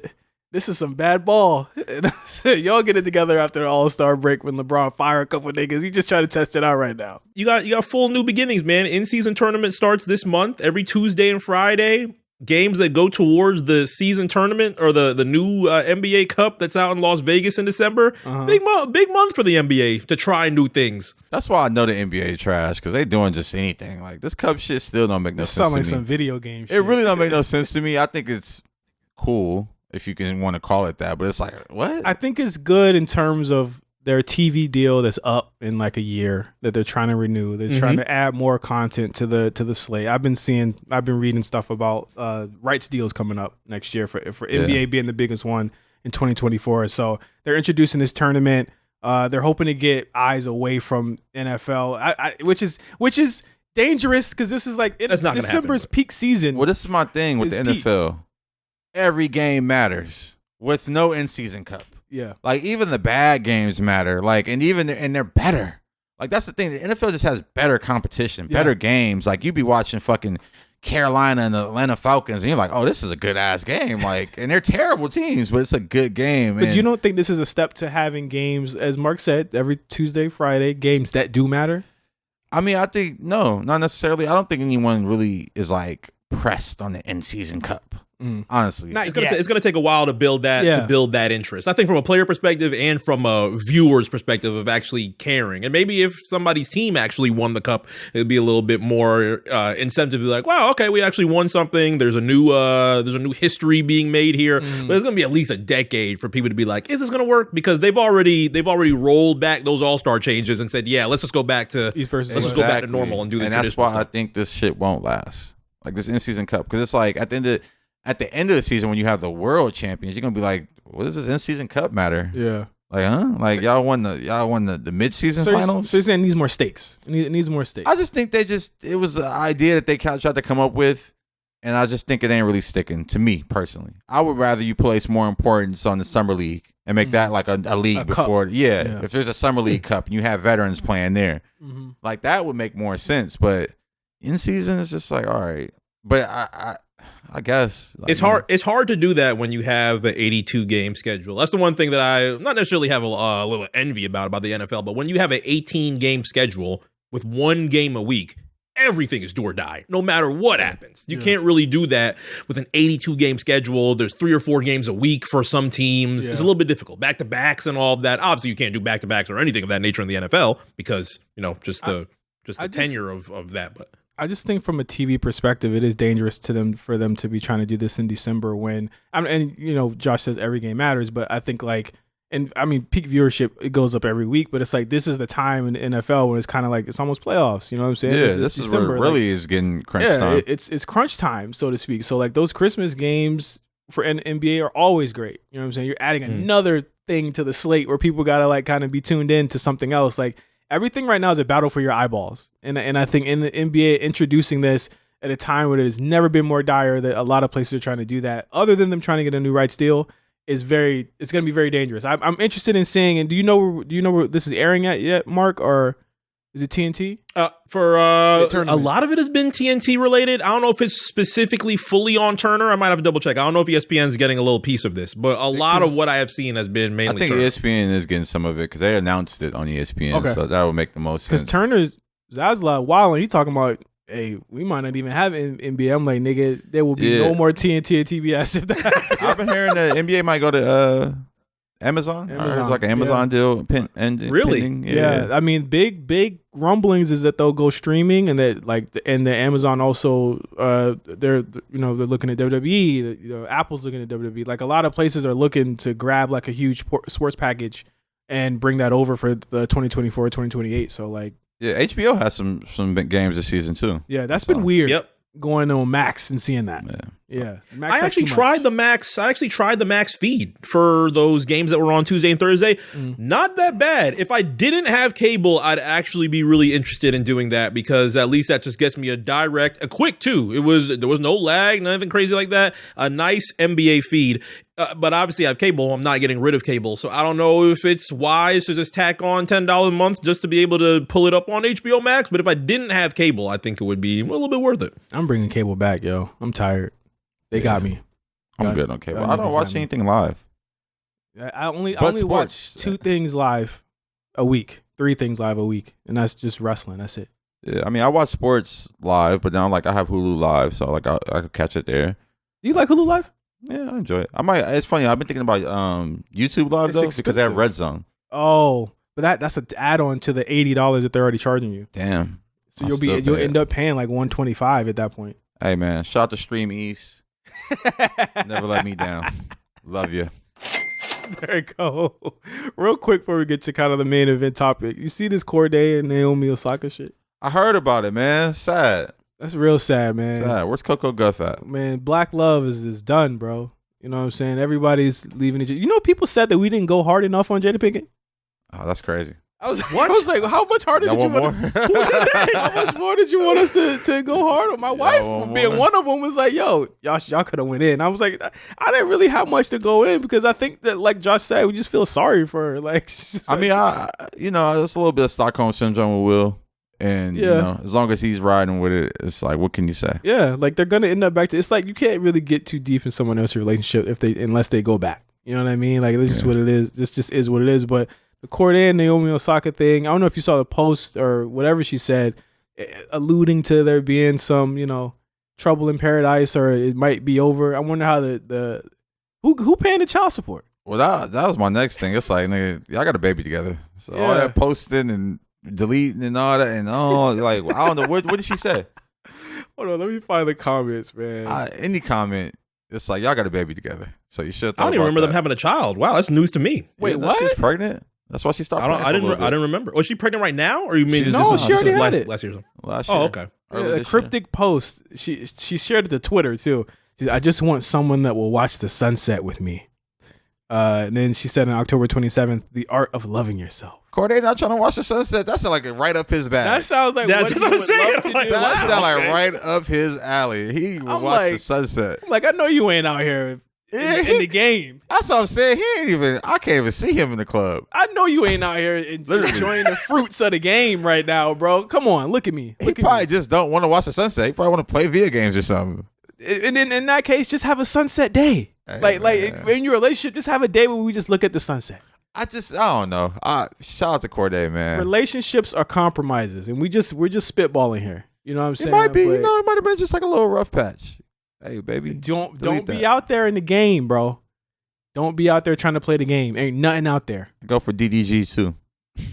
this is some bad ball." And I said, "Y'all get it together after the All-Star break when LeBron fire a couple niggas. He just trying to test it out right now." You got full new beginnings, man. In-season tournament starts this month, every Tuesday and Friday. Games that go towards the season tournament or the new NBA Cup that's out in Las Vegas in December. Big month for the NBA to try new things. That's why I know the NBA trash, because they doing just anything. Like, this cup shit still don't make no sense to me. Sound like some video game shit. It really don't make no sense to me. I think it's cool if you can want to call it that, but it's like, what? I think it's good in terms of their TV deal that's up in like a year that they're trying to renew. They're trying to add more content to the slate. I've been reading stuff about rights deals coming up next year for NBA being the biggest one in 2024. So they're introducing this tournament. They're hoping to get eyes away from NFL, which is dangerous because this is like December's peak season. Well, this is my thing with the NFL. Every game matters with no in-season cup. Yeah. Like, even the bad games matter. Like, and they're better. Like, that's the thing. The NFL just has better competition, better games. Like, you be watching fucking Carolina and the Atlanta Falcons, and you're like, oh, this is a good ass game. Like, and they're terrible teams, but it's a good game. But you don't think this is a step to having games, as Mark said, every Tuesday, Friday, games that do matter? I mean, I think, no, not necessarily. I don't think anyone really is like pressed on the in-season cup. Honestly, it's gonna take a while to build that interest. I think from a player perspective and from a viewer's perspective of actually caring. And maybe if somebody's team actually won the cup, it'd be a little bit more incentive to be like, wow, okay, we actually won something. There's a new history being made here. But it's gonna be at least a decade for people to be like, is this gonna work? Because they've already rolled back those All-Star changes and said, yeah, let's just go back to back to normal and do the. And that's why I think this shit won't last. Like, this in-season cup, because it's like at the end of the season, when you have the world champions, you're gonna be like, what does this in-season cup matter? Yeah. Like, huh? Like, y'all won the mid-season finals? So you're saying it needs more stakes. It needs more stakes. I just think it was the idea that they kind of tried to come up with, And I just think it ain't really sticking to me personally. I would rather you place more importance on the summer league and make that like a league before. Yeah, if there's a summer league cup and you have veterans playing there, like that would make more sense. But in season, it's just like, all right. But I guess like, it's hard. It's hard to do that when you have an 82 game schedule. That's the one thing that I not necessarily have a little envy about the NFL. But when you have an 18 game schedule with one game a week, everything is do or die, no matter what happens. You can't really do that with an 82 game schedule. There's 3 or 4 games a week for some teams. It's a little bit difficult. Back to backs and all of that. Obviously, you can't do back to backs or anything of that nature in the NFL because just the tenure of that. But I just think from a TV perspective, it is dangerous for them to be trying to do this in December when Josh says every game matters, but I think peak viewership, it goes up every week, but it's like this is the time in the NFL when it's kind of like it's almost playoffs. You know what I'm saying? Yeah, this is December, where it really is getting crunch time. It's crunch time, so to speak. So like those Christmas games for NBA are always great. You know what I'm saying? You're adding another thing to the slate where people gotta like kind of be tuned in to something else. Like everything right now is a battle for your eyeballs, and I think in the NBA introducing this at a time when it has never been more dire that a lot of places are trying to do that. Other than them trying to get a new rights deal. It's going to be very dangerous. I'm interested in seeing, and do you know where this is airing at yet, Mark, or is it TNT? For a lot of it has been TNT related. I don't know if it's specifically fully on Turner. I might have to double check. I don't know if ESPN is getting a little piece of this, but a lot of what I have seen has been mainly. I think Turner. ESPN is getting some of it because they announced it on ESPN, so that would make the most sense. Because Turner's Zaslav wild, and he talking about, hey, we might not even have NBA. I'm like, nigga, there will be no more TNT and TBS if that happens. I've been hearing that NBA might go to Amazon. It's like an Amazon deal. Really? Pending. Yeah. I mean, big rumblings is that they'll go streaming, and that and the Amazon also they're looking at WWE. Apple's looking at WWE. Like a lot of places are looking to grab like a huge sports package and bring that over for the 2024-2028. So like. Yeah, HBO has some big games this season too. Yeah, that's been weird. Yep. Going on Max and seeing that. Yeah. Max I actually tried the Max feed for those games that were on Tuesday and Thursday. Not that bad. If I didn't have cable, I'd actually be really interested in doing that because at least that just gets me a quick too. There was no lag, nothing crazy like that. A nice NBA feed. But obviously I have cable. I'm not getting rid of cable. So I don't know if it's wise to just tack on $10 a month just to be able to pull it up on HBO Max. But if I didn't have cable, I think it would be a little bit worth it. I'm bringing cable back, yo. I'm tired. They got me. I'm good on cable. I don't watch anything live. I only watch 2 things live a week, 3 things live a week. And that's just wrestling. That's it. Yeah, I mean, I watch sports live, but now I have Hulu Live. So I could catch it there. Do you like Hulu Live? Yeah, I enjoy it. It's funny. I've been thinking about YouTube Live though because they have Red Zone. Oh, but that's an add-on to the $80 that they're already charging you. Damn. So you'll end up paying like $125 at that point. Hey man, shout out to Stream East. Never let me down. Love you. There you go. Real quick before we get to kind of the main event topic, you see this Corday and Naomi Osaka shit? I heard about it, man. Sad. That's real sad, man. Sad. Where's Coco Guff at? Man, Black Love is done, bro. You know what I'm saying? Everybody's leaving it. You know, people said that we didn't go hard enough on Jada Pinkett. Oh, that's crazy. I was like, how much harder did you want us? How much more did you want us to go hard on? My wife, being one of them, was like, yo, y'all could have went in. I was like, I didn't really have much to go in because I think that, like Josh said, we just feel sorry for her. Like, I mean, it's a little bit of Stockholm syndrome with Will. And, as long as he's riding with it, it's like, what can you say? Yeah, like they're going to end up back to, it's like you can't really get too deep in someone else's relationship unless they go back. You know what I mean? Like, that's just what it is. This just is what it is. But the Corday and Naomi Osaka thing, I don't know if you saw the post or whatever she said, alluding to there being some, trouble in paradise or it might be over. I wonder how who paying the child support? Well, that was my next thing. It's like, nigga, y'all got a baby together. So all that posting and deleting and all that and like I don't know what did she say? Hold on, let me find the comments, man. Any comment, it's like y'all got a baby together, so you should. I don't even remember them having a child. Wow, that's news to me. Wait, what? She's pregnant. That's why she stopped. I didn't remember. Was she pregnant right now, or you mean she already had it last year? Last year. Oh, okay. A cryptic post. She shared it to Twitter too. I just want someone that will watch the sunset with me. And then she said on October 27th, The Art of Loving Yourself. Corday not trying to watch the sunset. That sounds like right up his bag. That sounds like That's what what he I'm would saying. love to Like, do. That wow. sound like Okay. right up his alley. He would I'm watch the like- sunset. Like, I know you ain't out here in the game. That's what I'm saying. I can't even see him in the club. I know you ain't out here enjoying the fruits of the game right now, bro. Come on, look at me. He Look at probably me. just don't want to watch the sunset. He probably want to play video games or something. And then in that case, just have a sunset day. Hey, like man. in your relationship, just have a day where we just look at the sunset. I don't know. Shout out to Corday, man. Relationships are compromises, and we're just spitballing here. You know what I'm It saying? might be, But it might have been just like a little rough patch. Hey, baby. don't delete be that. out there in the game, bro. Don't be out there trying to play the game. Ain't nothing out there. Go for DDG too.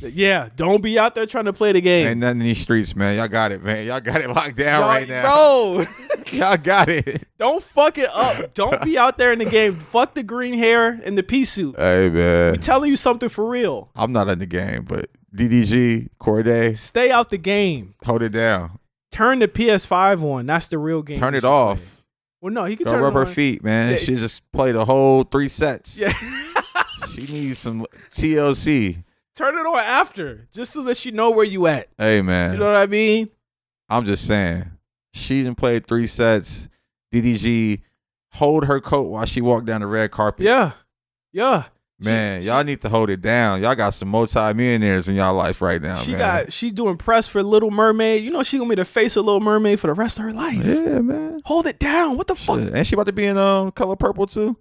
Yeah, don't be out there trying to play the game. Ain't nothing in these streets, man. Y'all got it, man. Y'all got it locked down Y'all- right now. Bro, Y'all got it. don't fuck it up. Don't be out there in the game. Fuck the green hair and the pea suit. Hey, man. I'm telling you something for real. I'm not in the game, but DDG, Corday, Stay out the game. hold it down. Turn the PS5 on. That's the real game. Turn you it should off. play. Well, no, he can Go turn rub it her on. feet, man. Yeah. She just played the whole 3 sets. Yeah. She needs some TLC. Turn it on after, just so that she know where you at. Hey, man. You know what I mean? I'm just saying. She done played 3 sets. DDG hold her coat while she walked down the red carpet. Yeah. Yeah. Man, y'all need to hold it down. Y'all got some multi-millionaires in y'all life right now, man. She doing press for Little Mermaid. You know she gonna be the face of Little Mermaid for the rest of her life. Yeah, man. Hold it down. What the fuck? Shit. Ain't she about to be in Color Purple too?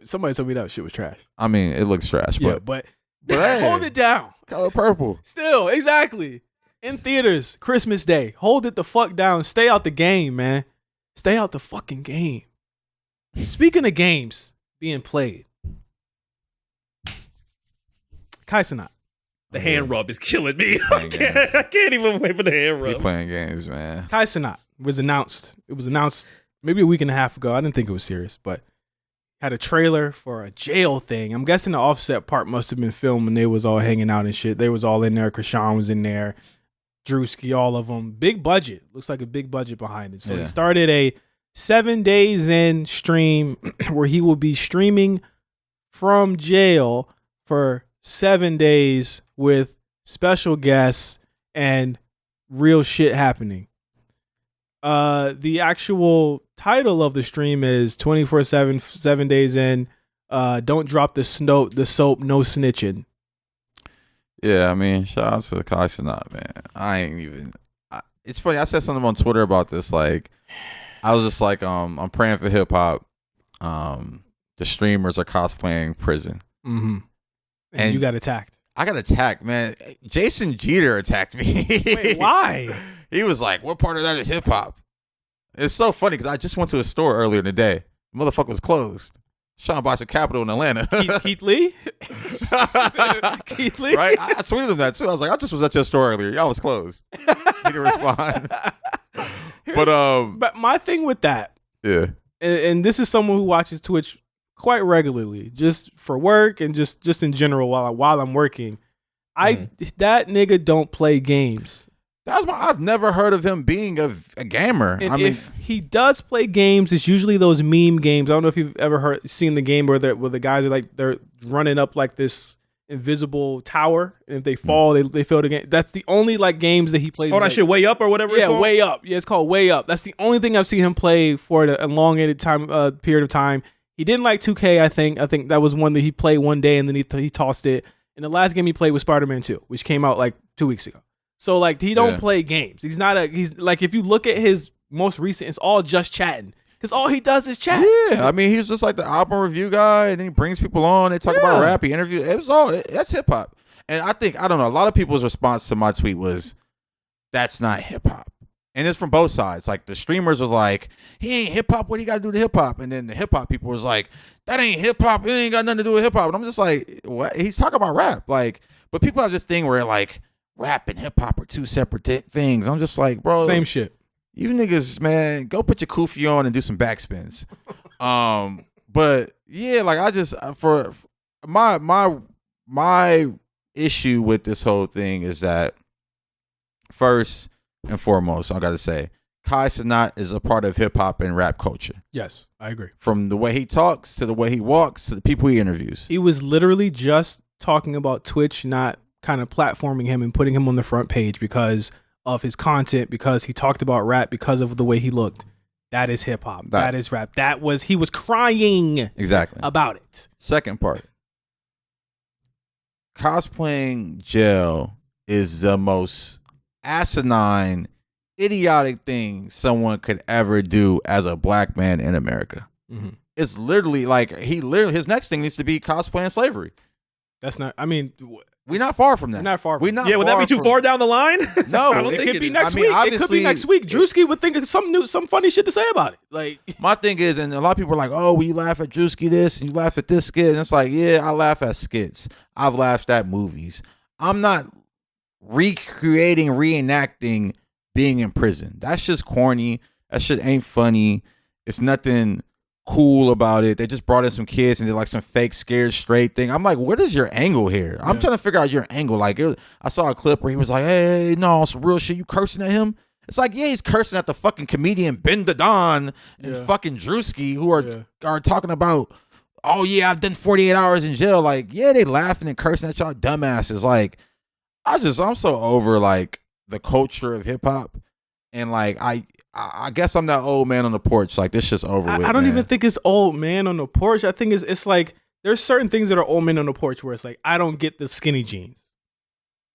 Somebody told me that shit was trash. I mean, it looks trash, Yeah, but but hey. hold it down. Color Purple. Still, exactly. In theaters, Christmas Day. Hold it the fuck down. Stay out the game, man. Stay out the fucking game. Speaking of games being played, Kai Cenat. The hand rub is killing me. Playing games. I can't even wait for the hand We rub. playing games, man. Kai Cenat was announced. It was announced maybe a week and a half ago. I didn't think it was serious, but had a trailer for a jail thing. I'm guessing the Offset part must have been filmed when they was all hanging out and shit. They was all in there. Krishan was in there. Drewski, all of them. Big budget. Looks like a big budget behind it. So Yeah. he started a 7 days in stream where he will be streaming from jail for 7 days with special guests and real shit happening. The actual title of the stream is 24/7, 7 days in. Don't drop the soap, no snitching. Yeah, I mean, shout out to Kai Cenat, man. It's funny. I said something on Twitter about this. Like, I was just like, I'm praying for hip hop. The streamers are cosplaying prison. Mm-hmm. And And- you got attacked. I got attacked, man. Jason Jeter attacked me. Wait, why? He was like, "What part of that is hip hop?" It's so funny because I just went to a store earlier in the day. The motherfucker was closed. Trying to buy some Capital in Atlanta. Keith Lee? Keith Lee? Right? I tweeted him that too. I was like, I just was at your store earlier. Y'all was closed. He didn't respond. But my thing with that, yeah. and this is someone who watches Twitch quite regularly, just for work and just in general while I'm working. That nigga don't play games. I've never heard of him being a gamer. And I mean, if he does play games, it's usually those meme games. I don't know if you've ever seen the game where the guys are like they're running up like this invisible tower, and if they fall, they fail the game. That's the only like games that he plays. Oh, that shit Way Up or whatever. Yeah, it's called? Way Up. Yeah, it's called Way Up. That's the only thing I've seen him play for an elongated period of time. He didn't like 2K. I think that was one that he played one day and then he tossed it. And the last game he played was Spider-Man 2, which came out like 2 weeks ago. So like he don't play games. He's like, if you look at his most recent, it's all just chatting. Because all he does is chat. yeah, I mean, he's just like the album review guy, and then he brings people on. They talk about rap, he interviews. That's hip hop. And I don't know, a lot of people's response to my tweet was, that's not hip hop. And it's from both sides. Like the streamers was like, he ain't hip hop. What he got to do to hip hop? And then the hip hop people was like, that ain't hip hop. It ain't got nothing to do with hip hop. And I'm just like, what? He's talking about rap. Like, but people have this thing where like rap and hip hop are two separate things. I'm just like, bro, Same shit. you niggas, man, go put your kufi on and do some backspins. But yeah, like I just for my issue with this whole thing is that first and foremost, I gotta say, Kai Cenat is a part of hip hop and rap culture. Yes, I agree. From the way he talks to the way he walks to the people he interviews. He was literally just talking about Twitch not kind of platforming him and putting him on the front page because of his content, because he talked about rap, because of the way he looked. That is hip hop. That is rap. He was crying about it. Second part. Cosplaying jail is the most asinine, idiotic thing someone could ever do as a black man in America. Mm-hmm. It's literally like his next thing needs to be cosplaying slavery. That's not, I mean, we're not far from that. We're not far from that. Yeah, would that be too far down the line? No, I don't think it could be next week. It could be next week. Drewski would think of some funny shit to say about it. Like, my thing is, and a lot of people are like, oh, well, you laugh at Drewski this and you laugh at this skit. And it's like, yeah, I laugh at skits. I've laughed at movies. I'm not reenacting being in prison. That's just corny. That shit ain't funny. It's nothing cool about it. They just brought in some kids and did like some fake scared straight thing. I'm like, what is your angle here? I'm trying to figure out your angle. Like, I saw a clip where he was like, hey, no, some real shit. You cursing at him? It's like, yeah, he's cursing at the fucking comedian Ben the Don and fucking Drewski who are talking about, oh yeah, I've done 48 hours in jail. Like, yeah, they laughing and cursing at y'all dumbasses. Like, I'm so over like the culture of hip hop. And like, I guess I'm that old man on the porch. Like, this shit's over with. I don't even think it's old man on the porch. I think it's like there's certain things that are old men on the porch where it's like, I don't get the skinny jeans.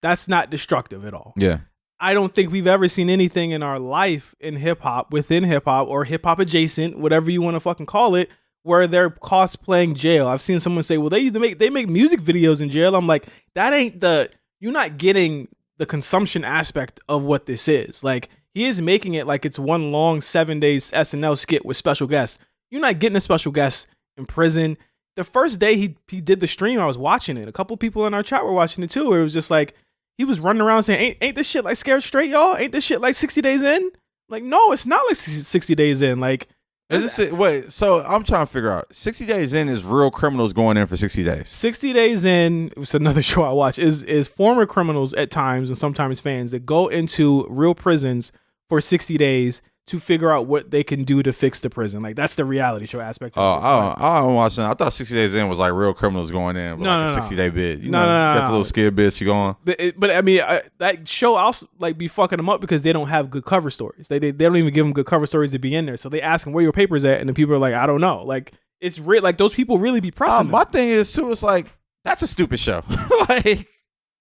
That's not destructive at all. Yeah. I don't think we've ever seen anything in our life in hip hop, within hip hop or hip hop adjacent, whatever you want to fucking call it, where they're cosplaying jail. I've seen someone say, well, they make music videos in jail. I'm like, you're not getting the consumption aspect of what this is. Like, he is making it like it's one long 7 days SNL skit with special guests. You're not getting a special guest in prison. The first day he did the stream, I was watching it. A couple people in our chat were watching it too, where it was just like, he was running around saying, ain't this shit like Scared Straight, y'all? Ain't this shit like 60 Days In? Like, no, it's not like 60 Days In. Like, wait, so I'm trying to figure out, 60 Days In is real criminals going in for 60 days. 60 Days In, it's another show I watch, is former criminals at times and sometimes fans that go into real prisons for 60 days to figure out what they can do to fix the prison. Like, that's the reality show aspect. I don't watch that. I thought 60 Days In was like real criminals going in, but like a 60-day bid. You got the little skid bits you going. But I mean, that show also like be fucking them up because they don't have good cover stories. They don't even give them good cover stories to be in there. So they ask them where your papers at, and then people are like, I don't know. Like, it's real. Like, those people really be pressing. My thing is too. It's like, that's a stupid show. Like,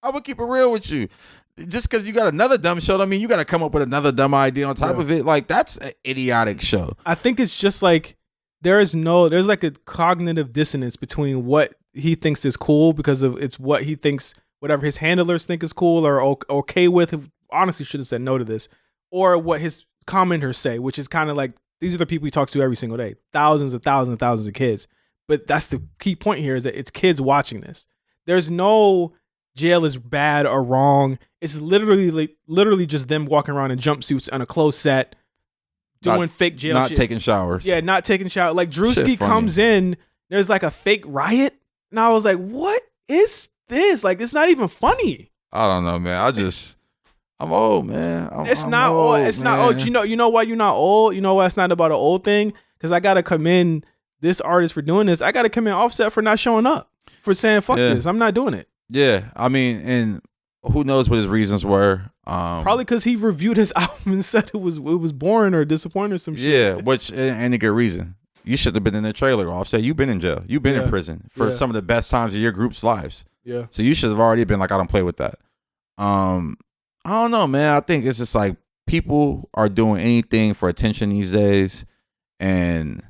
I would keep it real with you. Just because you got another dumb show, I mean, you got to come up with another dumb idea on top of it. Like, that's an idiotic show. I think it's just like there's like a cognitive dissonance between what he thinks is cool because of it's what he thinks, whatever his handlers think is cool or okay with. Honestly, should have said no to this, or what his commenters say, which is kind of like these are the people he talks to every single day, thousands and thousands and thousands of kids. But that's the key point here is that it's kids watching this. There's no jail is bad or wrong. It's literally just them walking around in jumpsuits on a closed set, doing fake jail shit. Not taking showers. Yeah, not taking showers. Like, Drewski comes in, there's like a fake riot, and I was like, what is this? Like, it's not even funny. I don't know, man. I'm old, man. It's not old. It's not old. You know why you're not old? You know why it's not about an old thing? Because I gotta commend this artist for doing this. I gotta commend Offset for not showing up, for saying fuck this. I'm not doing it. Yeah, I mean, and who knows what his reasons were? Probably because he reviewed his album and said it was boring or disappointing or some shit. Yeah, which ain't a good reason. You should have been in the trailer. Offset, you've been in jail. You've been in prison for some of the best times of your group's lives. Yeah. So you should have already been like, I don't play with that. I don't know, man. I think it's just like people are doing anything for attention these days, and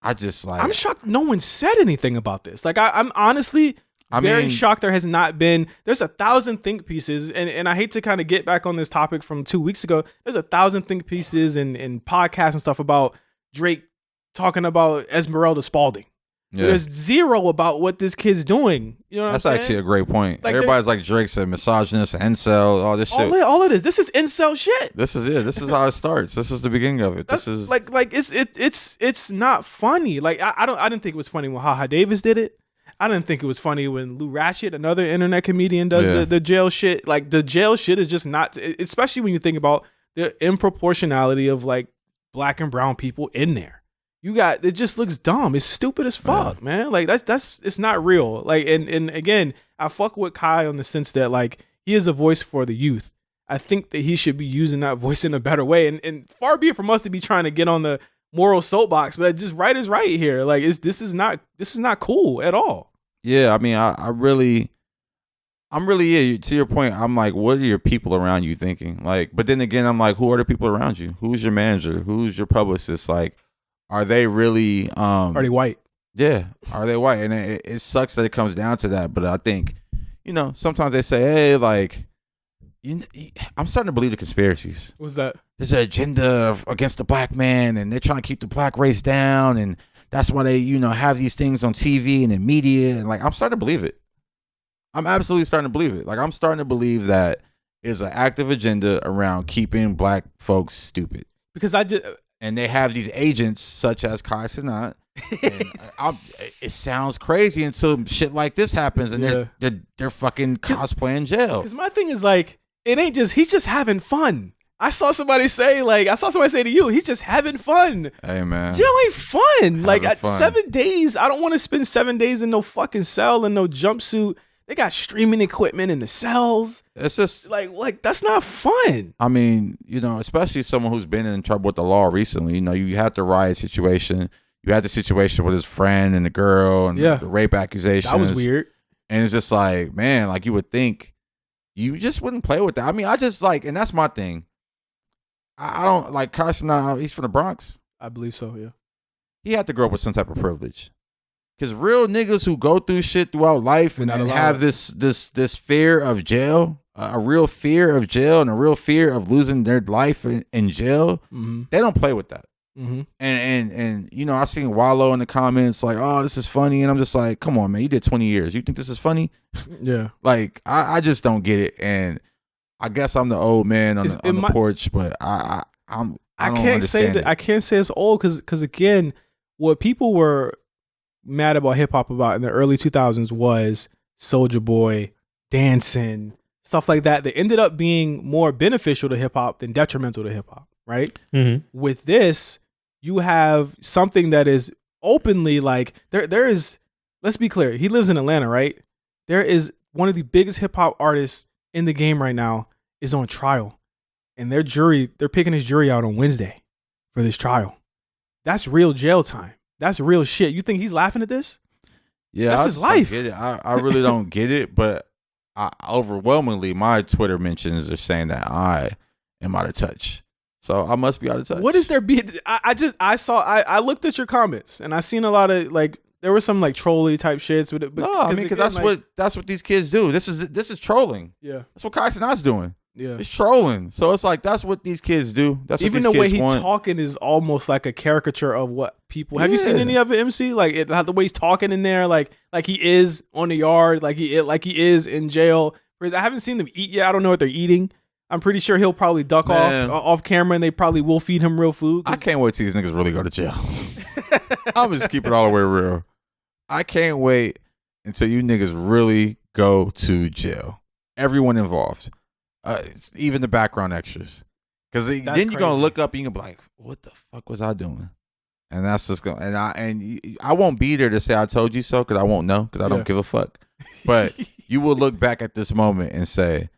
I just like, I'm shocked no one said anything about this. Like, I'm honestly very shocked there has not been. There's 1,000 think pieces, and I hate to kind of get back on this topic from 2 weeks ago. There's 1,000 think pieces and podcasts and stuff about Drake talking about Esmeralda Spalding. Yeah. There's zero about what this kid's doing. You know what That's I'm saying? Actually a great point. Like, everybody's like Drake's a misogynist, incel, all this shit. All it is. This is incel shit. This is it. This is how it starts. This is the beginning of it. This is like it's not funny. Like, I didn't think it was funny when HaHa Davis did it. I didn't think it was funny when Lou Ratchet, another internet comedian, does the jail shit. Like, the jail shit is just not, especially when you think about the improportionality of like black and brown people in there. It just looks dumb. It's stupid as fuck, man. Like that's it's not real. Like and again, I fuck with Kai on the sense that like he is a voice for the youth. I think that he should be using that voice in a better way. And far be it from us to be trying to get on the moral soapbox, but just right is right here. Like this is not cool at all. Yeah, I mean, I'm really, yeah, to your point, I'm like, what are your people around you thinking? Like, but then again, I'm like, who are the people around you? Who's your manager? Who's your publicist? Like, are they really, are they white? Yeah, are they white? And it sucks that it comes down to that. But I think, sometimes they say, hey, like, I'm starting to believe the conspiracies. What's that? There's an agenda against the black man, and they're trying to keep the black race down, and that's why they, have these things on TV and in media. And like, I'm starting to believe it. I'm absolutely starting to believe it. Like, I'm starting to believe that there's an active agenda around keeping black folks stupid. Because and they have these agents such as Kai Cenat. It sounds crazy until shit like this happens, and they're fucking cosplaying jail. Because my thing is like, it ain't just he's just having fun. I saw somebody say to you, he's just having fun. Hey man, jail ain't fun. Like at 7 days, I don't want to spend 7 days in no fucking cell and no jumpsuit. They got streaming equipment in the cells. It's just like that's not fun. I mean, especially someone who's been in trouble with the law recently. You had the riot situation. You had the situation with his friend and the girl and the rape accusations. That was weird. And it's just like, man, like you would think you just wouldn't play with that. I mean, I just like, and that's my thing. I don't like Carson. He's from the Bronx. I believe so. Yeah. He had to grow up with some type of privilege. Because real niggas who go through shit throughout life and have this fear of jail, a real fear of jail and a real fear of losing their life in jail, they don't play with that. Mm-hmm. And I seen Wallow in the comments like, oh, this is funny. And I'm just like, come on, man, you did 20 years. You think this is funny? Yeah. Like, I just don't get it. And I guess I'm the old man on the porch, but I can't say it's old because again, what people were mad about hip hop about in the early 2000s was Soulja Boy, dancing, stuff like that. That ended up being more beneficial to hip hop than detrimental to hip hop, right? Mm-hmm. With this, you have something that is openly like there is. Let's be clear. He lives in Atlanta, right? There is one of the biggest hip hop artists in the game right now is on trial, and they're picking his jury out on Wednesday for this trial. That's real jail time. That's real shit. You think he's laughing at this? Yeah, that's his life. Get it. I really don't get it, but overwhelmingly, my Twitter mentions are saying that I am out of touch. So I must be out of touch. What is there be? I looked at your comments and I seen a lot of like there was some like trolly type shits with it. But no, I mean because that's what these kids do. This is trolling. Yeah, that's what Kai Cenat's doing. Yeah, it's trolling. So it's like that's what these kids do. That's what even these the way kids he's want. talking is almost like a caricature of what people. Have you seen any of it, MC? Like the way he's talking in there, like he is on the yard, like he is in jail. Whereas I haven't seen them eat yet. I don't know what they're eating. I'm pretty sure he'll probably duck off camera, and they probably will feed him real food. I can't wait till these niggas really go to jail. I'm just keep it all the way real. I can't wait until you niggas really go to jail. Everyone involved. Even the background extras, because then you're gonna look up and you're gonna be like, "What the fuck was I doing?" And that's just gonna and I won't be there to say I told you so because I won't know because I don't give a fuck. But you will look back at this moment and say,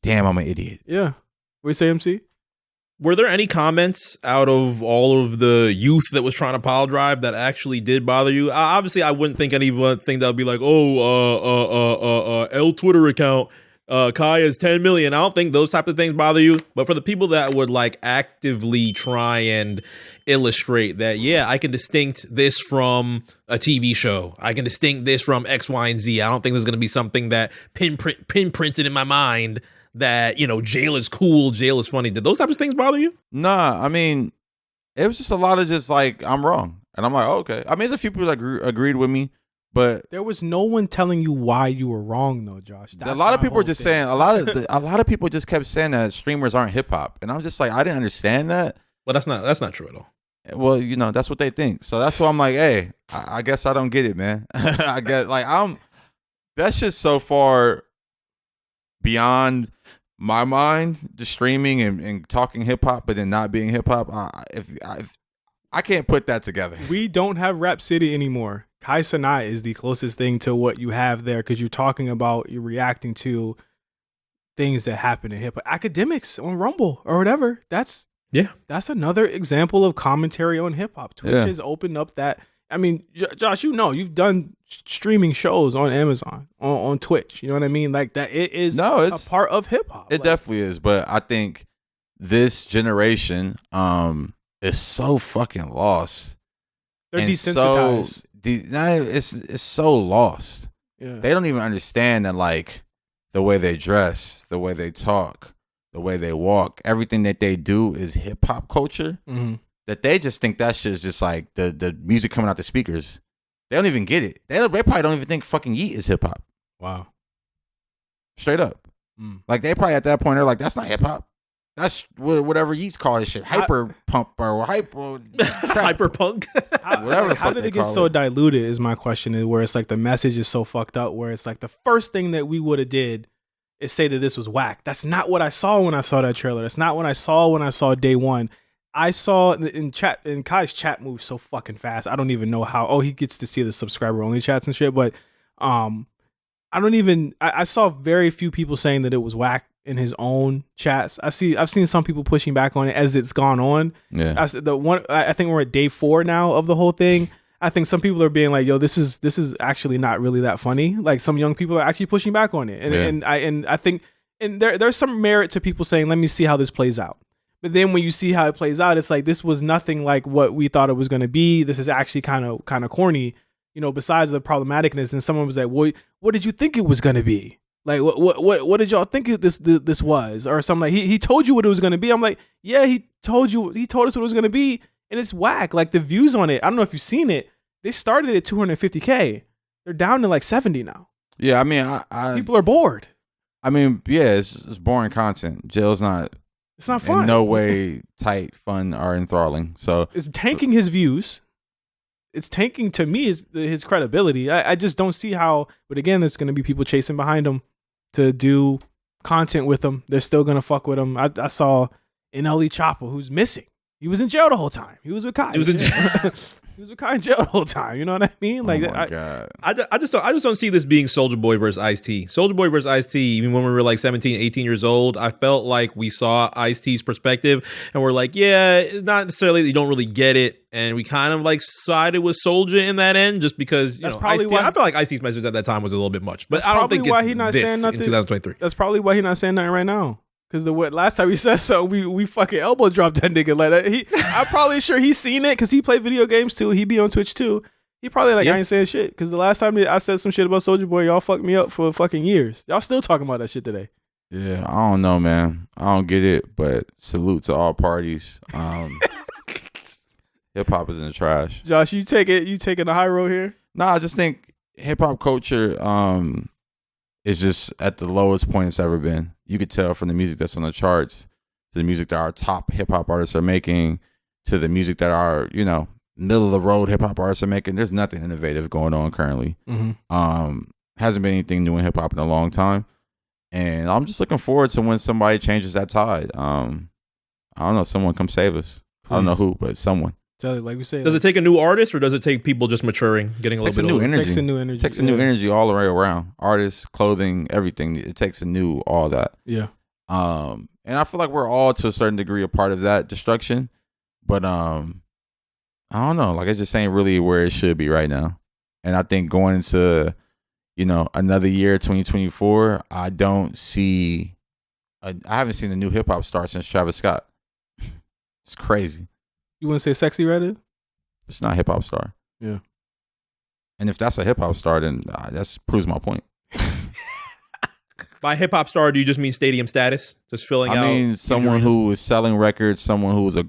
"Damn, I'm an idiot." Yeah, what you say, MC? Were there any comments out of all of the youth that was trying to pile drive that actually did bother you? Obviously, I wouldn't think anything that would be like, "Oh, L Twitter account." Kai is 10 million. I don't think those type of things bother you. But for the people that would like actively try and illustrate that, yeah, I can distinct this from a TV show. I can distinct this from X, Y, and Z. I don't think there's going to be something that pinprinted in my mind that, jail is cool, jail is funny. Did those types of things bother you? Nah, I mean, it was just a lot of just like, I'm wrong. And I'm like, oh, okay. I mean, there's a few people that agreed with me. But there was no one telling you why you were wrong, though, Josh. A lot of people were just saying a lot of people just kept saying that streamers aren't hip hop, and I'm just like, I didn't understand that. Well, that's not true at all. Well, that's what they think. So that's why I'm like, hey, I guess I don't get it, man. I guess that's just so far beyond my mind, just streaming and talking hip hop, but then not being hip hop, if I can't put that together. We don't have Rap City anymore. Kai Cenat is the closest thing to what you have there because you're talking about, you're reacting to things that happen in hip hop. Academics on Rumble or whatever. That's another example of commentary on hip hop. Twitch has opened up that. I mean, Josh, you've done streaming shows on Amazon, on Twitch. You know what I mean? Like that, it's a part of hip hop. It definitely is. But I think this generation is so fucking lost. They're desensitized. It's so lost. Yeah. They don't even understand that, like, the way they dress, the way they talk, the way they walk, everything that they do is hip hop culture. Mm-hmm. That they just think that shit's just like the music coming out the speakers. They don't even get it. They probably don't even think fucking Yeet is hip hop. Wow. Straight up. Like, they probably at that point, they're like, that's not hip hop. That's whatever Yeats call this shit. Hyper pump or hyper punk. Whatever. How did it get so diluted is my question, is where it's like the message is so fucked up where it's like the first thing that we would have did is say that this was whack. That's not what I saw when I saw that trailer. That's not what I saw when I saw Day One. I saw in Kai's chat moves so fucking fast. I don't even know how. Oh, he gets to see the subscriber only chats and shit. But I saw very few people saying that it was whack in his own chats. I've seen some people pushing back on it as it's gone on. Yeah. I think we're at day 4 now of the whole thing. I think some people are being like, yo, this is actually not really that funny. Like, some young people are actually pushing back on it. And I think there's some merit to people saying, let me see how this plays out. But then when you see how it plays out, it's like, this was nothing like what we thought it was going to be. This is actually kind of corny, you know, besides the problematicness. And someone was like, well, what did you think it was going to be? Like, what did y'all think this was? Or something like, he told you what it was going to be. I'm like, yeah, he told us what it was going to be. And it's whack. Like, the views on it, I don't know if you've seen it. They started at 250K. They're down to like 70 now. Yeah, I mean, people are bored. I mean, yeah, it's boring content. Jail's not. It's not fun. In no way tight, fun, or enthralling. So it's tanking his views. It's tanking, to me, his credibility. I just don't see how. But again, there's going to be people chasing behind him to do content with him. They're still going to fuck with him. I saw NLE Chopper, who's missing. He was in jail the whole time. He was with Kai. He was in jail. He was with Kai in jail the whole time. You know what I mean? Like, oh my God. I just don't see this being Soulja Boy versus Ice-T. Soulja Boy versus Ice-T, even when we were like 17, 18 years old, I felt like we saw Ice-T's perspective and we're like, yeah, it's not necessarily that you don't really get it. And we kind of like sided with Soulja in that end just because, you that's know, probably why, I feel like Ice-T's message at that time was a little bit much. But I don't think why it's he not this saying nothing in 2023. That's probably why he's not saying nothing right now. Because last time he said so, we fucking elbow dropped that nigga like that. I'm probably sure he's seen it because he played video games too. He be on Twitch too. He probably like, I ain't saying shit. Because the last time I said some shit about Soulja Boy, y'all fucked me up for fucking years. Y'all still talking about that shit today. Yeah, I don't know, man. I don't get it, but salute to all parties. Hip hop is in the trash. Josh, you taking the high road here? Nah, I just think hip hop culture is just at the lowest point it's ever been. You could tell from the music that's on the charts to the music that our top hip hop artists are making to the music that our, you know, middle of the road hip hop artists are making. There's nothing innovative going on currently. Mm-hmm. Hasn't been anything new in hip hop in a long time. And I'm just looking forward to when somebody changes that tide. I don't know, someone come save us. Please. I don't know who, but someone. Like we say, does it take a new artist or does it take people just maturing, getting a little bit older? Takes a new energy. Takes a new energy all the way around. Artists, clothing, everything. It takes a new all that. Yeah. And I feel like we're all to a certain degree a part of that destruction. But I don't know. Like, it just ain't really where it should be right now. And I think going into, you know, another year, 2024, I haven't seen a new hip hop star since Travis Scott. It's crazy. You want to say Sexy Red? It's not a hip hop star. Yeah. And if that's a hip hop star, then that proves my point. By hip hop star, do you just mean stadium status? Just filling out? I mean, someone who is selling records, someone who is a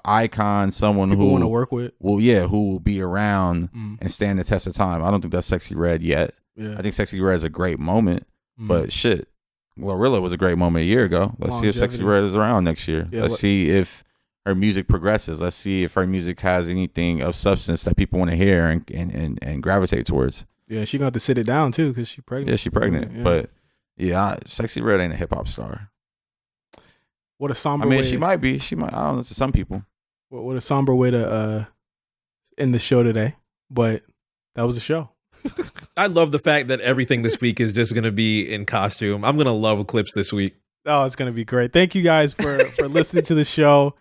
icon, someone people who want to work with. Well, yeah, who will be around and stand the test of time. I don't think that's Sexy Red yet. Yeah. I think Sexy Red is a great moment, but shit, Glorilla was a great moment a year ago. Let's see if Sexy Red is around next year. Yeah, let's see if her music progresses. Let's see if her music has anything of substance that people want to hear and gravitate towards. Yeah, she got to sit it down too because she's pregnant. Yeah, she's pregnant. Yeah. But yeah, Sexy Red ain't a hip hop star. What a somber. I mean, way she might be. She might. I don't know. To some people. What a somber way to end the show today. But that was the show. I love the fact that everything this week is just going to be in costume. I'm going to love Eclipse this week. Oh, it's going to be great. Thank you guys for listening to the show,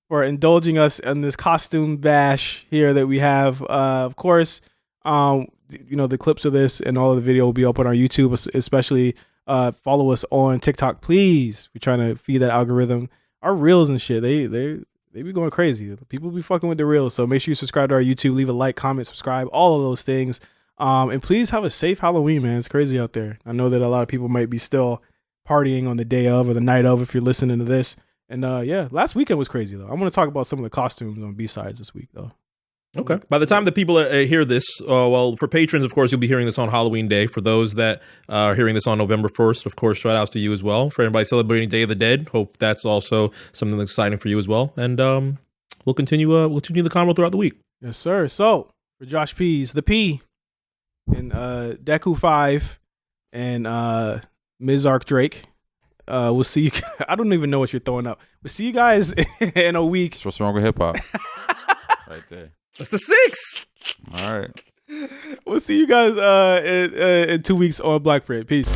for indulging us in this costume bash here that we have. Of course, the clips of this and all of the video will be up on our YouTube, especially follow us on TikTok, please. We're trying to feed that algorithm. Our reels and shit, they be going crazy. People be fucking with the reels. So make sure you subscribe to our YouTube, leave a like, comment, subscribe, all of those things. And please have a safe Halloween, man. It's crazy out there. I know that a lot of people might be still partying on the day of or the night of if you're listening to this. And last weekend was crazy, though. I want to talk about some of the costumes on B-sides this week, though. Okay. By the time that people hear this, for patrons, of course, you'll be hearing this on Halloween Day. For those that are hearing this on November 1st, of course, shout outs to you as well. For everybody celebrating Day of the Dead, hope that's also something that's exciting for you as well. And we'll continue the convo throughout the week. Yes, sir. So, for Josh P's, the P, and Deku 5, and Ms. Arc Drake, we'll see you. I don't even know what you're throwing up. We'll see you guys in a week. That's what's wrong with hip hop. Right there. That's the 6. All right. We'll see you guys in 2 weeks on BlkPrint. Peace.